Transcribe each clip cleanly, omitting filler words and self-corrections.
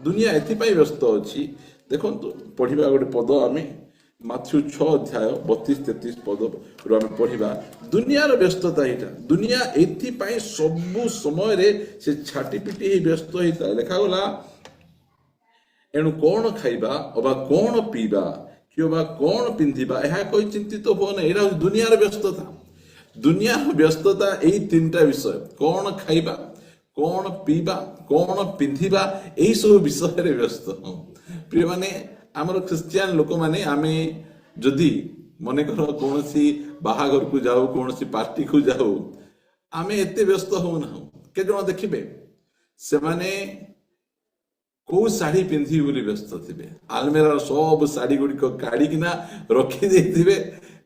दुनिया एथिपाई व्यस्त अच्छी देखो पढ़ा गोटे पद आम माथ्यू 6 अध्याय 32-33 पद आम पढ़ा दुनियार व्यस्तता यहाँ दुनिया एथिपाई सबु समय रे से छाटिपिटी व्यस्त होता है लिखागला एणु कौन खाइबा अबा कौन पीबा कि कौन पिंधिबा यह कोई चिंतित हो ना यहाँ दुनियार व्यस्तता दुनियार व्यस्तता यही 3टा विषय कौन खाइबा कौन पीबा कौन पिंधिबा यही सब विषय व्यस्त प्रिय माने आमर ख्रिस्टियान लोक माने आमे जदि मन कर कौन बाहागर को जाऊ कौन पार्टी को जाऊ आमे एते व्यस्त होना के जन देखिबे से माने कौ शाढ़ी पिंधि बोली व्यस्त थे आलमेरा सब शाढ़ी गुड़िक काढ़ी रखी देथिबे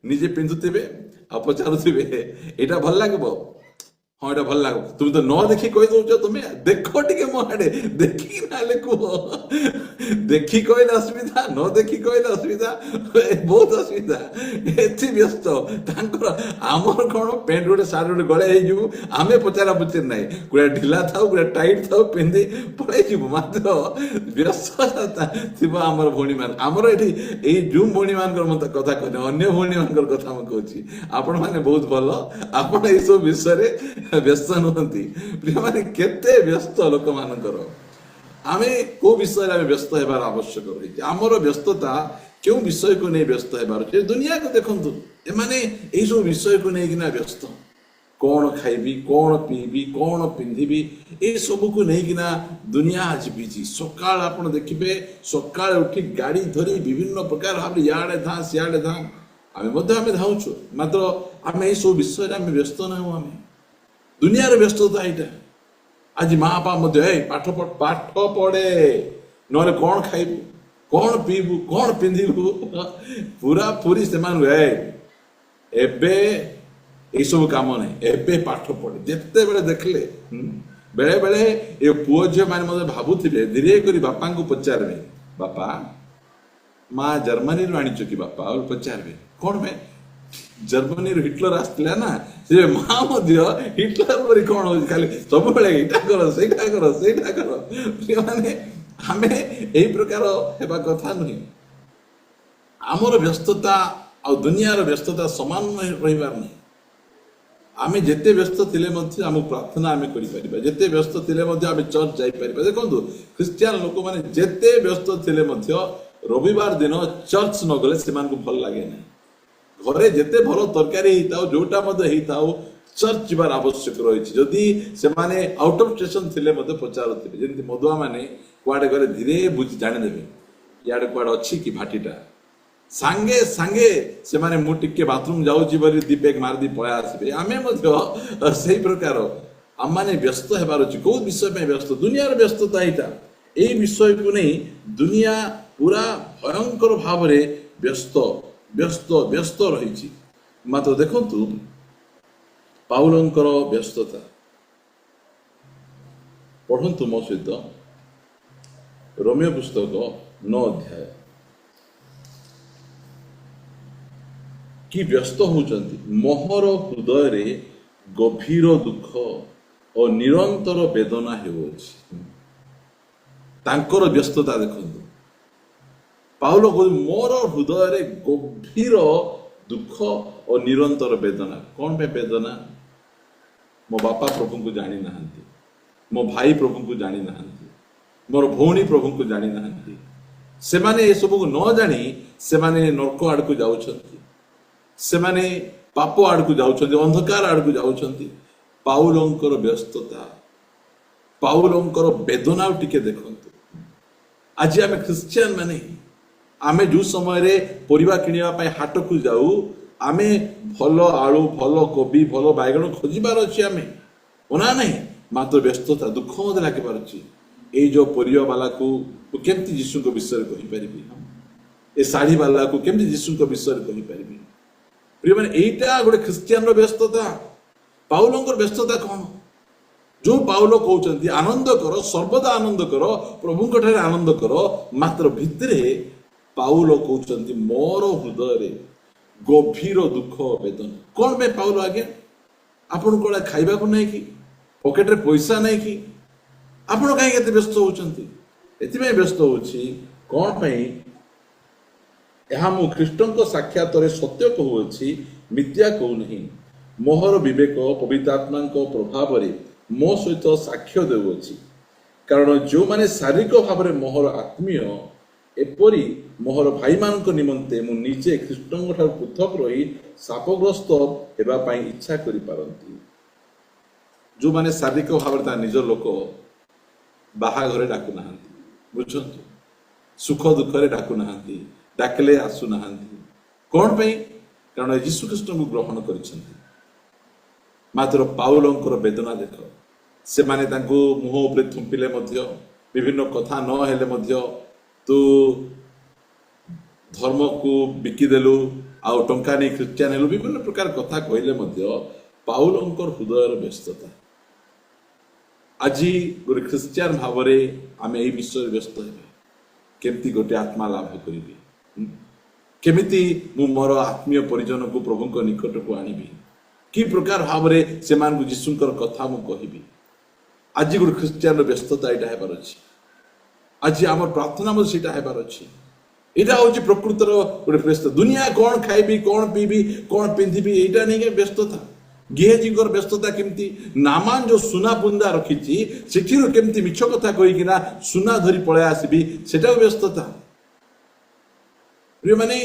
निजे पिंधुथिबे आ पचारुथिबे एटा भल लागबो हाँ ये भल लगे तुम तो न देखी कही दौच तुम्हें देख टे मो आड़े देखी ना कह देखी कहले असुविधा न देखी कहले असुविधा बहुत असुविधा एथि व्यस्त आमर कौन पेंट गोटे सार्ट गोटे गले हो आम पचारा पचर ना गुड़ा ढिला था गुड़ा टाइट था पिंधि पलि मात्र व्यस्तता थी आमर भौणी मान आमर ये जो भौणी मान कथा कहने अन्य भौणी मान कथा मुझे आपण मैंने बहुत भल आप सब विषय व्यस्त नुहति प्रिय माने केते व्यस्त लोक मानकर आमे को विषय आमे व्यस्त हेबार आवश्यक रही आमर व्यस्तता क्यों विषय को नहीं व्यस्त हेबार दुनिया को देखंतु ए माने एई सब विषय को नहीं किना व्यस्त कौन खाइबी कौन पीबी कौन पिंधिबी ए सब को नहीं किना दुनिया आज बिजी सकाळ आपण देखिबे सकाळ उठी गाड़ी धरी विभिन्न प्रकार भाबे याडे धा सियाडे धा आमे मध्ये आमे धाउछु मात्र आमे एई सब विषय आमे व्यस्त ना हो आमे दुनियार व्यस्तता यहाँ आज माँ बाप पाठ पढ़े न कौन खाइबू कौन पीबू कौन पिंधिबू पूरा पूरी से एबे ये सब काम नहीं एबे पाठ पढ़े जिते बेले देखले बेले बेले ये पुओ झील मैंने भावुवे धीरे कर बापा को पचारे बापा माँ जर्मनी आनीच कि बापा पचारे कौन में जर्मनी हिटलर आसला ना से माँ हिटलर पर कौन हो खाली सब बेटा कर माने आमे यही प्रकार हेबा कथा नुहे आमर व्यस्तता आ दुनियार व्यस्तता समान रहिबार नहीं आमे जेते व्यस्त थिले मध्ये आम प्रार्थना आमे करि परिबा जेते व्यस्त थिले मध्ये आमे चर्च जाई परिबा देखंतु क्रिश्चियन लोक माने जेते व्यस्त थिले मध्ये रविवार दिन चर्च न गले से मान को भल लागे नहीं घरे जिते भल तरकारी जोटा चर्च जीवार आवश्यक रही जदि से माने आउट ऑफ स्टेशन थिले पचारुथिबे जेंति मधुआ माने कुआडे गले धीरे बुझी जानिदेबे याडे कुआडे अछि कि भाटीटा सांगे सांगे से माने मु टिके बाथरूम जाउची बरी दीपेक मार दी पया आसीबे आमे मध्य सेही प्रकार आम माने व्यस्त हेबार अछि को विषय में व्यस्त दुनियार व्यस्तता एटा एई विषय को नहीं दुनिया पूरा भयंकर भाव रे व्यस्त व्यस्त व्यस्त रही मात्र देखंतु पाउलंकर व्यस्तता पढ़ंतु मो सहित रोमियो पुस्तक 9 अध्याय कि व्यस्त होचंती मोहर हृदय रे गभीर दुख और निरंतर वेदना हेउछि तांकर व्यस्तता देखंतु पाउल कहते मोर हृदय रे गभीर दुख और निरंतर वेदना कौन पे वेदना मो बापा प्रभु को जानी नहांती मो भाई प्रभु को जानी नहांती मोर भौणी प्रभु को जानी नहांती से माने ये सब को न जानी से माने नरक आड़ को जाउछंती से माने पाप आड़ को जाउछंती अंधकार आड़ को जाउछंती पाउलंकर व्यस्तता पाउलंकर वेदना टिके देखंतु आज आमे क्रिश्चियन माने आमे जो समय रे परिवा किनिबा पय हाट को जाऊ आमे भलो आलू भलो कोबी भलो बैगण खोजिबार अछि आमे ओना नहीं मात्र व्यस्तता दुख मत लागे पारछि ए जो परिवा वाला को केमती यीशु को विषय कहि परिबी ए साड़ी वाला को केमती यीशु को विषय कहि परिबी प्रिय माने एटा गोटे क्रिश्चियन रो व्यस्तता पाउलंकर व्यस्तता कोन जो पाउल कहउचंती आनंद करो सर्वदा आनंद करो प्रभु को ठारे आनंद करो मात्र भितरे पाउल कहउचंती मोर हृदय रे गभीर दुख वेदना कौन में पाउल आगे आपन कोला खाइबा को नहीं कि पॉकेट रे पैसा नहीं कि आपन काहे केते व्यस्त होचंती ଏଥିପାଇଁ ବ୍ୟସ୍ତ ହେଉଛି କ'ଣ ପାଇଁ? ଏହା ମୁଁ ଖ୍ରୀଷ୍ଟଙ୍କ ସାକ୍ଷାତରେ ସତ୍ୟ କହୁଅଛି, ମିଥ୍ୟା କହୁନାହିଁ। ମୋହର ବିବେକ ପବିତ୍ର ଆତ୍ମାଙ୍କ ପ୍ରଭାବରେ ମୋ ସହିତ ସାକ୍ଷ୍ୟ ଦେଉଅଛି। କାରଣ ଯେଉଁମାନେ ଶାରୀରିକ ଭାବରେ ମୋହର ଆତ୍ମୀୟ, ଏପରି ମୋହର ଭାଇମାନଙ୍କ ନିମନ୍ତେ ମୁଁ ନିଜେ ଖ୍ରୀଷ୍ଟଙ୍କ ଠାରୁ ପୃଥକ ରହି ଶାପଗ୍ରସ୍ତ ହେବା ପାଇଁ ଇଚ୍ଛା କରିପାରନ୍ତି। ଯେଉଁମାନେ ଶାରୀରିକ ଭାବରେ ତା ନିଜ ଲୋକ ବାହାଘରେ ଡାକୁନାହାନ୍ତି, ବୁଝନ୍ତୁ, ସୁଖ ଦୁଃଖରେ ଡାକୁନାହାନ୍ତି, ଡାକିଲେ ଆସୁନାହାନ୍ତି। କ'ଣ ପାଇଁ? କାରଣ ଯୀଶୁ ଖ୍ରୀଷ୍ଟଙ୍କୁ ଗ୍ରହଣ କରିଛନ୍ତି। ମାତ୍ର ପାଉଲଙ୍କର ବେଦନା ଦେଖ, ସେମାନେ ତାଙ୍କୁ ମୁହଁ ଉପରେ ଥୁମ୍ପିଲେ ମଧ୍ୟ, ବିଭିନ୍ନ କଥା ନ ହେଲେ ମଧ୍ୟ ତୁ ଧର୍ମକୁ ବିକିଦେଲୁ, ଆଉ ଟଙ୍କା ନେଇ ଖ୍ରୀଷ୍ଟିଆନ ହେଲୁ, ବିଭିନ୍ନ ପ୍ରକାର କଥା କହିଲେ ମଧ୍ୟ ପାଉଲଙ୍କର ହୃଦୟର ବ୍ୟସ୍ତତା। ଆଜି ଗୋଟେ ଖ୍ରୀଷ୍ଟିଆନ ଭାବରେ ଆମେ ଏଇ ବିଷୟରେ ବ୍ୟସ୍ତ ହେବା, କେମିତି ଗୋଟେ ଆତ୍ମା ଲାଭ କରିବି, କେମିତି ମୁଁ ମୋର ଆତ୍ମୀୟ ପରିଜନକୁ ପ୍ରଭୁଙ୍କ ନିକଟକୁ ଆଣିବି, କି ପ୍ରକାର ଭାବରେ ସେମାନଙ୍କୁ ଯୀଶୁଙ୍କର କଥା ମୁଁ କହିବି। ଆଜି ଗୋଟେ ଖ୍ରୀଷ୍ଟିଆନର ବ୍ୟସ୍ତତା ଏଇଟା ହେବାର ଅଛି। ଆଜି ଆମର ପ୍ରାର୍ଥନା ମଧ୍ୟ ସେଇଟା ହେବାର ଅଛି। ଏଇଟା ହେଉଛି ପ୍ରକୃତର ଗୋଟେ ବ୍ୟସ୍ତ। ଦୁନିଆ କ'ଣ ଖାଇବି, କ'ଣ ପିଇବି, କ'ଣ ପିନ୍ଧିବି, ଏଇଟା ନେଇକି ବ୍ୟସ୍ତତା। ଗେହେଜୀଙ୍କର ବ୍ୟସ୍ତତା କେମିତି ନାମାନ ଯୋଉ ସୁନା ବୁନ୍ଦା ରଖିଛି ସେଠିରୁ କେମିତି ମିଛ କଥା କହିକିନା ସୁନା ଧରି ପଳେଇ ଆସିବି, ସେଟା ବ୍ୟସ୍ତତା। ପ୍ରିୟମାନେ,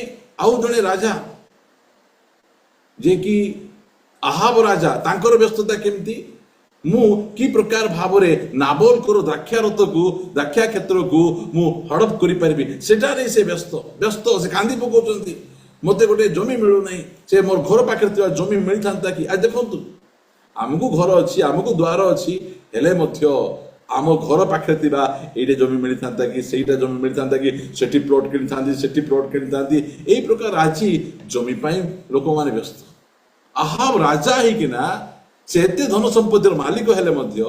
ଆଉ ଜଣେ ରାଜା ଯେ କି ଆହାବ ରାଜା, ତାଙ୍କର ବ୍ୟସ୍ତତା କେମିତି ମୁଁ କି ପ୍ରକାର ଭାବରେ ନାବୋଲଙ୍କର ଦ୍ରାକ୍ଷା କ୍ଷେତ୍ରକୁ ମୁଁ ହଡପ କରିପାରିବି, ସେଠାରେ ସେ ବ୍ୟସ୍ତ। ସେ କାନ୍ଦି ପକାଉଛନ୍ତି, ମତେ ଗୋଟେ ଜମି ମିଳୁନାହିଁ, ସେ ମୋର ଘର ପାଖରେ ଥିବା ଜମି ମିଳିଥାନ୍ତା କି। ଆଜି ଦେଖନ୍ତୁ, ଆମକୁ ଘର ଅଛି, ଆମକୁ ଦ୍ୱାର ଅଛି, ହେଲେ ମଧ୍ୟ ଆମ ଘର ପାଖରେ ଥିବା ଏଇଟା ଜମି ମିଳିଥାନ୍ତା କି, ସେଇଟା ଜମି ମିଳିଥାନ୍ତା କି, ସେଠି ପ୍ଲଟ କିଣିଥାନ୍ତି, ସେଠି ପ୍ଲଟ କିଣିଥାନ୍ତି। ଏଇ ପ୍ରକାର ଆଜି ଜମି ପାଇଁ ଲୋକମାନେ ବ୍ୟସ୍ତ। ଆହାବ ରାଜା ହେଇକିନା ସେ ଏତେ ଧନ ସମ୍ପତ୍ତିର ମାଲିକ ହେଲେ ମଧ୍ୟ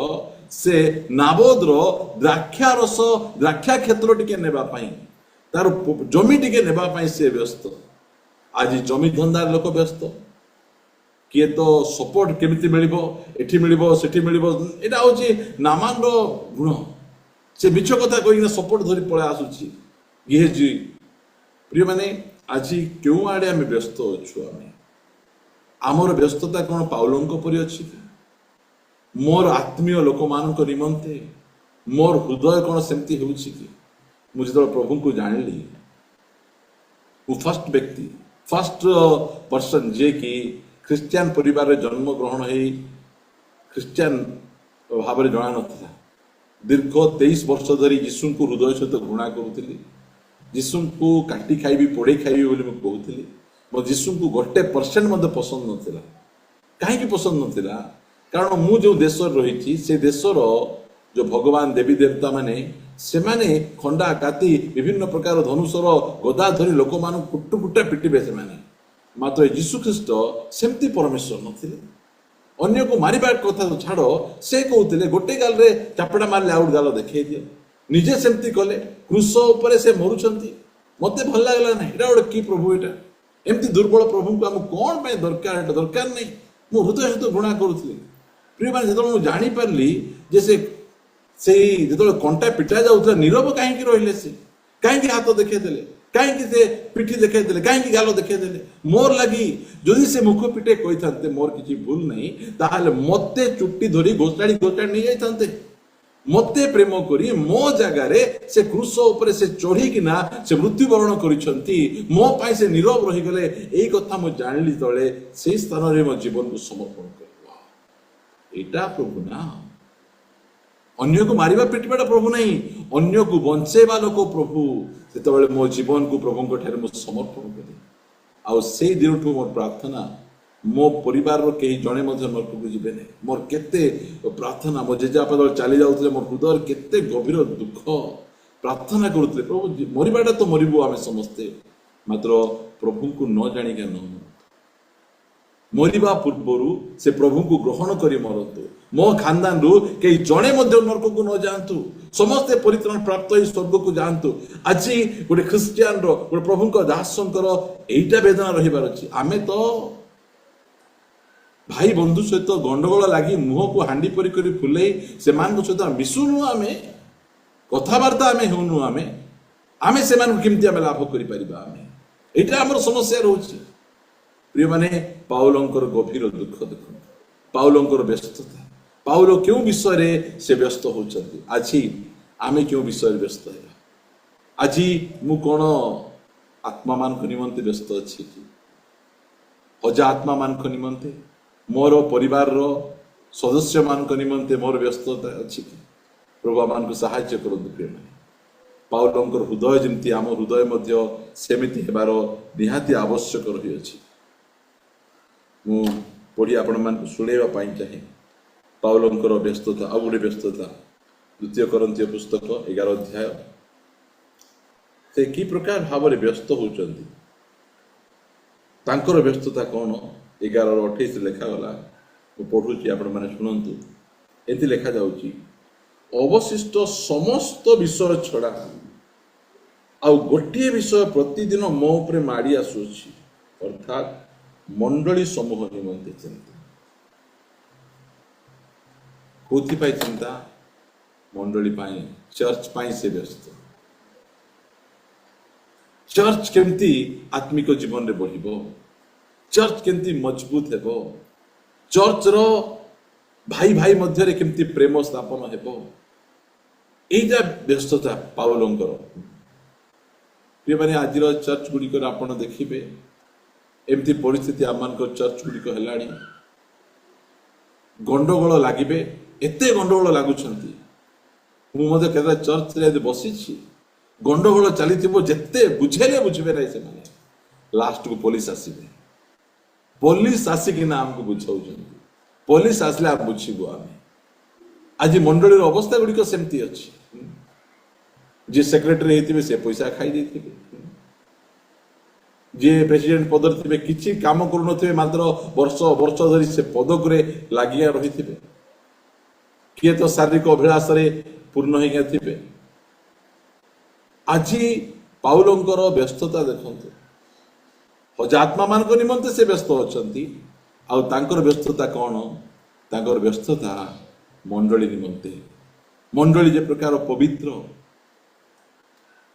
ସେ ନାବୋଦର ଦ୍ରାକ୍ଷା କ୍ଷେତ୍ର ଟିକେ ନେବା ପାଇଁ, ତାର ଜମି ଟିକେ ନେବା ପାଇଁ ସେ ବ୍ୟସ୍ତ। ଆଜି ଜମି ଧନ୍ଦାର ଲୋକ ବ୍ୟସ୍ତ। କିଏ ତ ସପୋର୍ଟ କେମିତି ମିଳିବ, ଏଠି ମିଳିବ, ସେଠି ମିଳିବ। ଏଇଟା ହଉଛି ନାମାନର ଗୁଣ। ସେ ମିଛ କଥା କହିକିନା ସପୋର୍ଟ ଧରି ପଳେଇ ଆସୁଛି ଗେହେଜୀ। ପ୍ରିୟମାନେ, ଆଜି କେଉଁ ଆଡ଼େ ଆମେ ବ୍ୟସ୍ତ ଅଛୁ? ଆମର ବ୍ୟସ୍ତତା କ'ଣ ପାଉଲଙ୍କ ପରି ଅଛି କି? ମୋର ଆତ୍ମୀୟ ଲୋକମାନଙ୍କ ନିମନ୍ତେ ମୋର ହୃଦୟ କ'ଣ ସେମିତି ହେଉଛି କି? ମୁଁ ଯେତେବେଳେ ପ୍ରଭୁଙ୍କୁ ଜାଣିଲି, ମୁଁ ଫାଷ୍ଟ ପର୍ସନ ଯିଏକି ଖ୍ରୀଷ୍ଟିଆନ ପରିବାରରେ ଜନ୍ମଗ୍ରହଣ ହେଇ ଖ୍ରୀଷ୍ଟିଆନ ଭାବରେ ଜଣା ନଥିଲା। ଦୀର୍ଘ 23 ବର୍ଷ ଧରି ଯୀଶୁଙ୍କୁ ହୃଦୟ ସହିତ ଘୃଣା କରୁଥିଲି। ଯୀଶୁଙ୍କୁ କାଟି ଖାଇବି, ପୋଡ଼େଇ ଖାଇବି ବୋଲି ମୁଁ କହୁଥିଲି। ମୋ ଯୀଶୁଙ୍କୁ 1% ମଧ୍ୟ ପସନ୍ଦ ନଥିଲା। କାହିଁକି ପସନ୍ଦ ନଥିଲା? କାରଣ ମୁଁ ଯେଉଁ ଦେଶରେ ରହିଛି, ସେ ଦେଶର ଯେଉଁ ଭଗବାନ ଦେବୀ ଦେବତା ମାନେ, ସେମାନେ ଖଣ୍ଡା କାତି ବିଭିନ୍ନ ପ୍ରକାର ଧନୁଷର ଗଦା ଧରି ଲୋକମାନଙ୍କୁ କୁଟୁକୁଟା ପିଟିବେ ସେମାନେ। ମାତ୍ର ଯୀଶୁ ଖ୍ରୀଷ୍ଟ ସେମିତି ପରମେଶ୍ୱର ନଥିଲେ। ଅନ୍ୟକୁ ମାରିବା କଥା ଛାଡ଼, ସେ କହୁଥିଲେ ଗୋଟେ ଗାଲରେ ଚାପଡ଼ା ମାରିଲେ ଆଉ ଗାଲ ଦେଖେଇ ଦିଅ। ନିଜେ ସେମିତି କଲେ, କ୍ରୁଶ ଉପରେ ସେ ମରୁଛନ୍ତି। ମତେ ଭଲ ଲାଗିଲା ନାହିଁ। ଏଇଟା ଗୋଟେ କି ପ୍ରଭୁ? ଏଇଟା ଏମିତି ଦୁର୍ବଳ ପ୍ରଭୁଙ୍କୁ ଆମକୁ କ'ଣ ପାଇଁ ଦରକାର? ଏଟା ଦରକାର ନାହିଁ। ମୁଁ ହୃଦୟ ସହିତ ଘୃଣା କରୁଥିଲି। ପ୍ରିୟମାନେ, ଯେତେବେଳେ ମୁଁ ଜାଣିପାରିଲି ଯେ ସେଇ ଯେତେବେଳେ କଣ୍ଟା ପିଟା ଯାଉଥିଲା, ନୀରବ କାହିଁକି ରହିଲେ? ସେ କାହିଁକି ହାତ ଦେଖେଇଦେଲେ? କାହିଁକି ସେ ପିଠି ଦେଖେଇଦେଲେ? କାହିଁକି ଗାଲ ଦେଖେଇଦେଲେ? ମୋର ଲାଗି ଯଦି ସେ ମୁଖ ପିଟେ କହିଥାନ୍ତେ ମୋର କିଛି ଭୁଲ ନାହିଁ, ତାହେଲେ ମତେ ଚୁଟି ଧରି ଘୋଷାଡ଼ି ନେଇଯାଇଥାନ୍ତେ। ମତେ ପ୍ରେମ କରି ମୋ ଜାଗାରେ ସେ କ୍ରୁଶ ଉପରେ ସେ ଚଢ଼ିକିନା ସେ ମୃତ୍ୟୁବରଣ କରିଛନ୍ତି। ମୋ ପାଇଁ ସେ ନୀରବ ରହିଗଲେ। ଏଇ କଥା ମୁଁ ଜାଣିଲି ତଳେ, ସେଇ ସ୍ଥାନରେ ମୋ ଜୀବନକୁ ସମର୍ପଣ କରିବା। ଏଇଟା ପ୍ରଭୁ ନା। ଅନ୍ୟକୁ ମାରିବା ପିଟିବାଟା ପ୍ରଭୁ ନାହିଁ, ଅନ୍ୟକୁ ବଞ୍ଚେଇବା ଲୋକ ପ୍ରଭୁ। ସେତେବେଳେ ମୋ ଜୀବନକୁ ପ୍ରଭୁଙ୍କ ଠାରେ ମୁଁ ସମର୍ପଣ କଲି। ଆଉ ସେଇ ଦିନଠୁ ମୋର ପ୍ରାର୍ଥନା, ମୋ ପରିବାରର କେହି ଜଣେ ମଧ୍ୟ ନରକକୁ ଯିବେ ନାହିଁ। ମୋର କେତେ ପ୍ରାର୍ଥନା, ମୋ ଜେଜେବାପା ଯେତେବେଳେ ଚାଲି ଯାଉଥିଲେ, ମୋ ହୃଦୟରେ କେତେ ଗଭୀର ଦୁଃଖ, ପ୍ରାର୍ଥନା କରୁଥିଲେ, ପ୍ରଭୁ ମରିବାଟା ତ ମରିବୁ ଆମେ ସମସ୍ତେ, ମାତ୍ର ପ୍ରଭୁଙ୍କୁ ନ ଜାଣିକା ନ ମରିବା ପୂର୍ବରୁ ସେ ପ୍ରଭୁଙ୍କୁ ଗ୍ରହଣ କରି ମରନ୍ତୁ। ମୋ ଖାନଦାନରୁ କେହି ଜଣେ ମଧ୍ୟ ନରକକୁ ନ ଯାଆନ୍ତୁ, ସମସ୍ତେ ପରିତ୍ରାଣ ପ୍ରାପ୍ତ ହୋଇ ସ୍ୱର୍ଗକୁ ଯାଆନ୍ତୁ। ଆଜି ଗୋଟେ ଖ୍ରୀଷ୍ଟିଆନର, ଗୋଟେ ପ୍ରଭୁଙ୍କ ଦାସଙ୍କର ଏଇଟା ବେଦନା ରହିବାର ଅଛି। ଆମେ ତ ଭାଇ ବନ୍ଧୁ ସହିତ ଗଣ୍ଡଗୋଳ ଲାଗି ମୁହଁକୁ ହାଣ୍ଡି ପରି କରି ଫୁଲେଇ ସେମାନଙ୍କ ସହିତ ମିଶୁନୁ। ଆମେ कथबार्ता आम होनु आम से केमती आम लाभ करिपरिबा आम एटा हमर समस्या रहउछि प्रिय माने पाउलंकर गभीर दुख देखो पाउलंकर व्यस्तता पाउल क्यों विषय रे से व्यस्त होचंती आज आम क्यों विषय व्यस्त है आज मु कोन आत्मा मान निमंते व्यस्त अछि कि अजा आत्मा मान निमंते मोर परिवार रो सदस्य मान निमंते मोर व्यस्तता अछि कि प्रभु मान को सहायता करନ୍ତୁ प्रिय माने पाउलंकर हृदय जमती आम हृदय मध्य सेमिति हेबार निहाती आवश्यक रही अछि मु पढ़ी आपण मान को सुनेबा पाई चाहे पाउलंकर व्यस्तता आ गोटे व्यस्तता द्वितीय कोरिन्थीय पुस्तक 11 अध्याय से कि प्रकार भाव व्यस्त होचंती तांकर व्यस्तता कौन 11:28 लिखा गला मु पढ़ुची आपण माने सुनंतु एति लिखा जाउची अवशिष्ट समस्त विषय छड़ा आ गोटे विषय प्रतिदिन मो उपरे माड़ी आसुची अर्थात मंडली समूह निमंते चिंता कोथि पाई चिंता मंडली पाई चर्च पाई से व्यस्त चर्च केमती आत्मिक जीवन रे बढ़िबो चर्च केमती मजबूत हेबो चर्च रो भाई भाई मध्य रे केमती प्रेम स्थापन हेबो एजा व्यस्तता पाउलंकर प्रिय माने आज चर्च गुड़िक आपण देखिबे एमती परिस्थिति आम चर्च गुड़िक हेलाणी गंडगोल लागिबे एते गंडगोल लागुछंती मु मते केदा चर्च रे बसिछि गंडगोल चलीथिबो जेते बुझेले बुझबे नै से माने लास्ट को पुलिस आसीबे पुलिस आसिकिना हमको बुझाउछंती पुलिस आसले आप बुझिबो आमे आज मंडली अवस्था गुड़िक सेमती अच्छी जे सेक्रेटरी होते से पैसा खाई देते जे प्रेसिडेंट पद थे किसी काम करुन मात्र वर्ष वर्ष धरी से पदक लगिया रही थे किए तो शारीरिक अभिलाष पूर्ण हो गए आज पाउलंकर व्यस्तता देखते हजात्मा मान निमंते से व्यस्त अच्छा व्यस्तता कौन तांकर व्यस्तता मंडली निमंते मंडली जे प्रकार पवित्र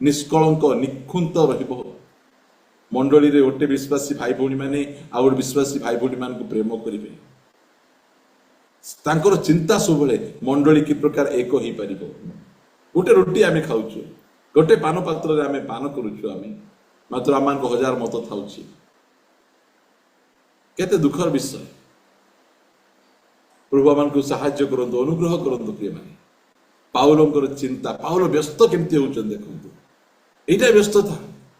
निष्कलंक निखुंत रहिबो मंडली रे ओटे विश्वासी भाई भौणी माने आ ओटे विश्वासी भाई भौणी मान को प्रेम करिवे तांकर चिंता सब बेले मंडली की प्रकार एक ही परिबो गोटे रोटी आमे खाउछु गोटे पान पात्र रे आमे पान करूछु आमे मात्र आमान को हजार मत थाउछि केते दुखर विषय प्रभु आमान को सहायता करंतु अनुग्रह करंतु प्रिय माने पाउलंकर चिंता पाउल व्यस्त केमती होचन देखंतु एटा व्यस्तता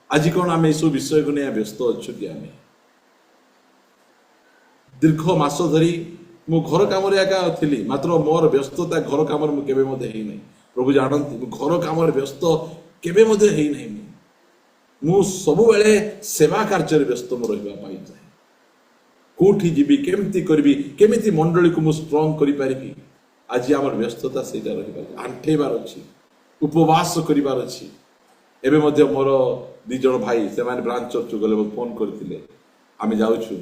आज कौन आम सब विषय को नहीं व्यस्त अच्छु कि आम दीर्घ मास धरी मु घर काम एका थी मात्र मोर व्यस्तता घर काम केबे मधे हेई नहीं प्रभु जानती घर काम व्यस्त केबे मधे हेई नहीं मु सब बेले सेवा कार्य व्यस्त मु रहिबा पाई चाहे कोठी जीवी केमती करबी केमिति मंडली को मु स्ट्रांग करि परिबी आज आमर व्यस्तता सेटा रहिबा आंठेबार अछि उपवास करिबार अछि एबे मध्य मोर दी जण भाई से माने ब्रांच चर्च गले फोन करथिले आमे जाउछु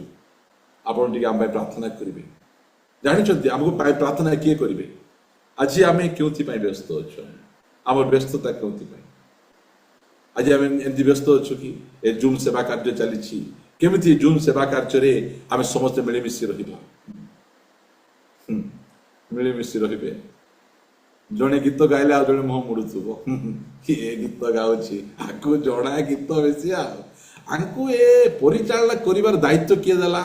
आपण टिके आम प्रार्थना करिवे जानि छथि हमको प्रार्थना किए करिवे आज आमे क्योंथि पाई व्यस्त अछु आमर व्यस्तता क्योंथि पाई आज आमे एंति व्यस्त अछु कि ए जूम सेवा कार्य चली छी केमिति जूम सेवा कार्य रे आमे समस्त मिले मिसी रहिबा मिले मिसी रहिबे जने गीत गाइले आ जने मुह मुड़ुथुबो कि ए गीत गाउछि आकु जणा गीत बेसी आंकु ए परिचालना करिवार दायित्व किए देला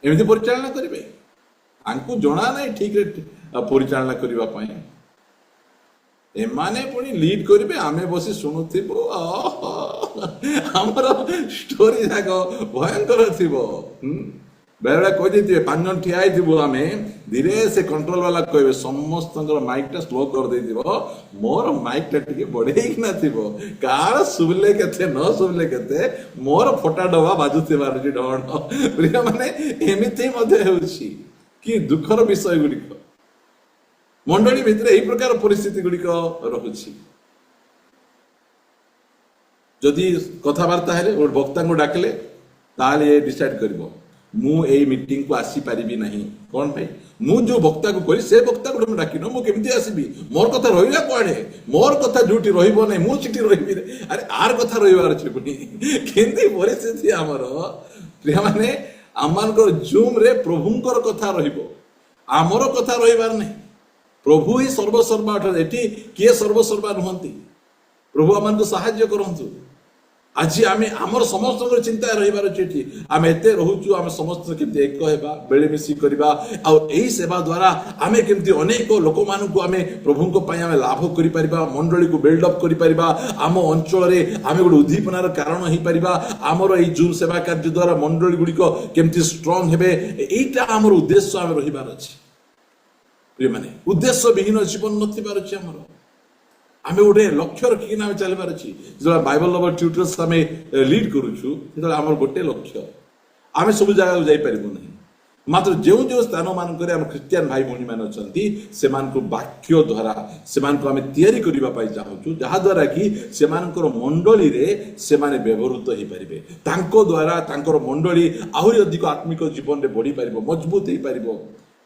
एमिति परिचालना करिवे आंकु जणा नै ठीक रे परिचालना करिवा पई एमाने पुनी लीड करिवे आमे बसी सुनुथिबो हमर स्टोरी जाको भयंकर थिबो बेले कह दी 5 जन ठिया आम धीरे से कंट्रोल वाला कहे समस्त माइक टा स्लो कर दे मोर माइक टा टिके बढ़ेना थो कार शुभले के न शुभले के मोर फटा डबा बाजुबार डण प्रिय माने एमती कि दुखर विषय गुड़िक मंडली भितर यही प्रकार परिस्थिति गुड़िक रही जदि कथबार्ता है वक्ता को डाकिले ताले डिसाइड कर ମୁଁ ଏଇ ମିଟିଂ କୁ ଆସିପାରିବି ନାହିଁ। କଣ ପାଇଁ? ମୁଁ ଯୋଉ ବକ୍ତା କୁ କହିଲି ସେ ବକ୍ତା କୁ ତମେ ଡାକିନ, ମୁଁ କେମିତି ଆସିବି? ମୋର କଥା ରହିଲା କୁଆଡେ? ମୋର କଥା ଯୋଉଠି ରହିବ ନାହିଁ ମୁଁ ସେଠି ରହିବି। ଆରେ ଆର କଥା ରହିବାର ଅଛି ପୁଣି। କେମିତି ପରିସ୍ଥିତି ଆମର ପ୍ରିୟମାନେ, ଆମମାନଙ୍କର ଜୁମ୍ ରେ ପ୍ରଭୁଙ୍କର କଥା ରହିବ, ଆମର କଥା ରହିବାର ନାହିଁ। ପ୍ରଭୁ ହିଁ ସର୍ବସର୍ବା ଅଟନ୍ତି। ଏଠି କିଏ ସର୍ବସର୍ବା ନୁହନ୍ତି। ପ୍ରଭୁ ଆମମାନଙ୍କୁ ସାହାଯ୍ୟ କରନ୍ତୁ। ଆଜି ଆମେ ଆମର ସମସ୍ତଙ୍କର ଚିନ୍ତା ରହିବାର ଅଛି। ଏଠି ଆମେ ଏତେ ରହୁଛୁ, ଆମେ ସମସ୍ତେ କେମିତି ଏକ ହେବା, ମିଳିମିଶି କରିବା, ଆଉ ଏହି ସେବା ଦ୍ୱାରା ଆମେ କେମିତି ଅନେକ ଲୋକମାନଙ୍କୁ ଆମେ ପ୍ରଭୁଙ୍କ ପାଇଁ ଆମେ ଲାଭ କରିପାରିବା, ମଣ୍ଡଳୀକୁ ବିଲ୍ଡଅପ୍ କରିପାରିବା, ଆମ ଅଞ୍ଚଳରେ ଆମେ ଗୋଟେ ଉଦ୍ଦୀପନାର କାରଣ ହେଇପାରିବା, ଆମର ଏଇ ଜୁନ୍ ସେବା କାର୍ଯ୍ୟ ଦ୍ୱାରା ମଣ୍ଡଳୀ ଗୁଡ଼ିକ କେମିତି ଷ୍ଟ୍ରଙ୍ଗ ହେବେ, ଏଇଟା ଆମର ଉଦ୍ଦେଶ୍ୟ ଆମେ ରହିବାର ଅଛି। ପ୍ରିୟମାନେ, ଉଦ୍ଦେଶ୍ୟ ବିହୀନ ଜୀବନ ନଥିବାର ଅଛି ଆମର। ଆମେ ଗୋଟେ ଲକ୍ଷ୍ୟ ରଖିକିନା ଆମେ ଚାଲିବାର ଅଛି। ଯେତେବେଳେ ବାଇବଲ ଲଭର ଟ୍ୟୁଟର୍ସ ଆମେ ଲିଡ୍ କରୁଛୁ, ସେତେବେଳେ ଆମର ଗୋଟେ ଲକ୍ଷ୍ୟ, ଆମେ ସବୁ ଜାଗାକୁ ଯାଇପାରିବୁ ନାହିଁ, ମାତ୍ର ଯେଉଁ ଯେଉଁ ସ୍ଥାନ ମାନଙ୍କରେ ଆମ ଖ୍ରୀଷ୍ଟିଆନ ଭାଇ ଭଉଣୀ ମାନେ ଅଛନ୍ତି ସେମାନଙ୍କୁ ବାକ୍ୟ ଦ୍ୱାରା ସେମାନଙ୍କୁ ଆମେ ତିଆରି କରିବା ପାଇଁ ଚାହୁଁଛୁ, ଯାହାଦ୍ୱାରା କି ସେମାନଙ୍କର ମଣ୍ଡଳୀରେ ସେମାନେ ବ୍ୟବହୃତ ହେଇପାରିବେ। ତାଙ୍କ ଦ୍ୱାରା ତାଙ୍କର ମଣ୍ଡଳୀ ଆହୁରି ଅଧିକ ଆତ୍ମିକ ଜୀବନରେ ବଢିପାରିବ, ମଜବୁତ ହେଇପାରିବ।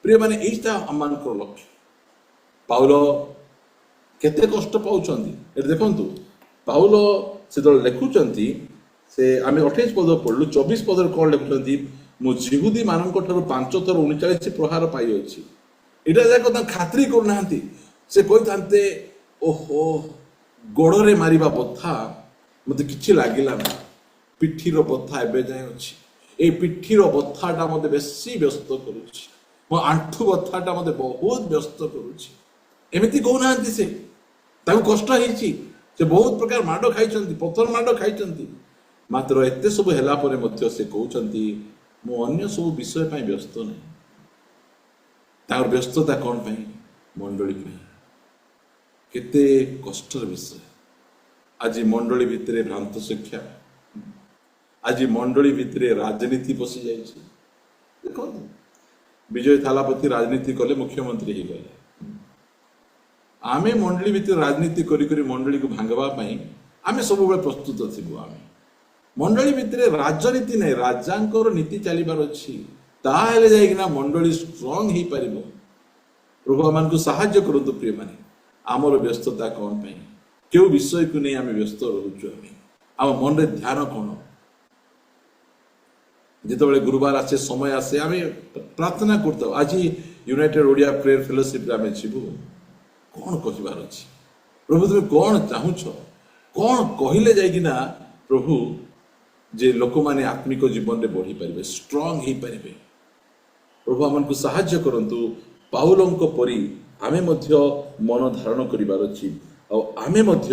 ପ୍ରିୟମାନେ, ଏଇଟା ଆମମାନଙ୍କର ଲକ୍ଷ୍ୟ। ପାଉଲ କେତେ କଷ୍ଟ ପାଉଛନ୍ତି ଏଠି ଦେଖନ୍ତୁ। ପାଉଲ ସେତେବେଳେ ଲେଖୁଛନ୍ତି, ସେ ଆମେ 28 ପଦ ପଢିଲୁ, 24 ପଦରେ କଣ ଲେଖୁଛନ୍ତି? ମୁଁ ଜିହୁଦୀ ମାନଙ୍କ ଠାରୁ 5 ଥର 39 ପ୍ରହାର ପାଇଅଛି। ଏଇଟା ଯାକ ତାଙ୍କ ଖାତିର କରୁନାହାନ୍ତି। ସେ କହିଥାନ୍ତେ, ଓହୋ, ଗୋଡରେ ମାରିବା ବଥା ମତେ କିଛି ଲାଗିଲା ନା, ପିଠିର ବଥା ଏବେ ଯାଏ ଅଛି। ଏଇ ପିଠିର ବଥାଟା ମତେ ବେଶୀ ବ୍ୟସ୍ତ କରୁଛି, ମୋ ଆଣ୍ଠୁ ବଥାଟା ମତେ ବହୁତ ବ୍ୟସ୍ତ କରୁଛି। ଏମିତି କହୁନାହାନ୍ତି। ସେ ତାଙ୍କୁ କଷ୍ଟ ହେଇଛି, ସେ ବହୁତ ପ୍ରକାର ମାଡ ଖାଇଛନ୍ତି, ପଥର ମାଡ ଖାଇଛନ୍ତି, ମାତ୍ର ଏତେ ସବୁ ହେଲା ପରେ ମଧ୍ୟ ସେ କହୁଛନ୍ତି, ମୁଁ ଅନ୍ୟ ସବୁ ବିଷୟ ପାଇଁ ବ୍ୟସ୍ତ ନାହିଁ। ତାଙ୍କର ବ୍ୟସ୍ତତା କଣ ପାଇଁ? ମଣ୍ଡଳୀ ପାଇଁ। କେତେ କଷ୍ଟର ବିଷୟ। ଆଜି ମଣ୍ଡଳୀ ଭିତରେ ଭ୍ରାନ୍ତ ଶିକ୍ଷା, ଆଜି ମଣ୍ଡଳୀ ଭିତରେ ରାଜନୀତି ପଶି ଯାଇଛି। ଦେଖନ୍ତୁ, ବିଜୟ ଥାଲାପତି ରାଜନୀତି କଲେ, ମୁଖ୍ୟମନ୍ତ୍ରୀ ହେଇଗଲେ। ଆମେ ମଣ୍ଡଳୀ ଭିତରେ ରାଜନୀତି କରି କରି ମଣ୍ଡଳୀକୁ ଭାଙ୍ଗବା ପାଇଁ ଆମେ ସବୁବେଳେ ପ୍ରସ୍ତୁତ ଥିବୁ। ଆମେ ମଣ୍ଡଳୀ ଭିତରେ ରାଜନୀତି ନାହିଁ, ରାଜାଙ୍କର ନୀତି ଚାଲିବାର ଅଛି, ତାହେଲେ ଯାଇକିନା ମଣ୍ଡଳୀ ଷ୍ଟ୍ରଙ୍ଗ ହେଇପାରିବ। ପ୍ରଭୁ ଆମମାନଙ୍କୁ ସାହାଯ୍ୟ କରନ୍ତୁ। ପ୍ରିୟମାନେ, ଆମର ବ୍ୟସ୍ତତା କଣ ପାଇଁ? କେଉଁ ବିଷୟକୁ ନେଇ ଆମେ ବ୍ୟସ୍ତ ରହୁଛୁ? ଆମ ମନରେ ଧ୍ୟାନ କଣ? ଯେତେବେଳେ ଗୁରୁବାର ଆସେ, ସମୟ ଆସେ, ଆମେ ପ୍ରାର୍ଥନା କରୁଥାଉ। ଆଜି ୟୁନାଇଟେଡ ଓଡିଆ ପ୍ରେୟର ଫେଲୋସିପରେ ଆମେ ଯିବୁ, କଣ କହିବାର ଅଛି? ପ୍ରଭୁ ତୁମେ କଣ ଚାହୁଁଛ? କଣ କହିଲେ ଯାଇକିନା ପ୍ରଭୁ ଯେ ଲୋକମାନେ ଆତ୍ମିକ ଜୀବନରେ ବଢିପାରିବେ, ଷ୍ଟ୍ରଙ୍ଗ ହେଇପାରିବେ? ପ୍ରଭୁ ଆମକୁ ସାହାଯ୍ୟ କରନ୍ତୁ। ପାଉଲଙ୍କ ପରି ଆମେ ମଧ୍ୟ ମନ ଧାରଣ କରିବାର ଅଛି, ଆଉ ଆମେ ମଧ୍ୟ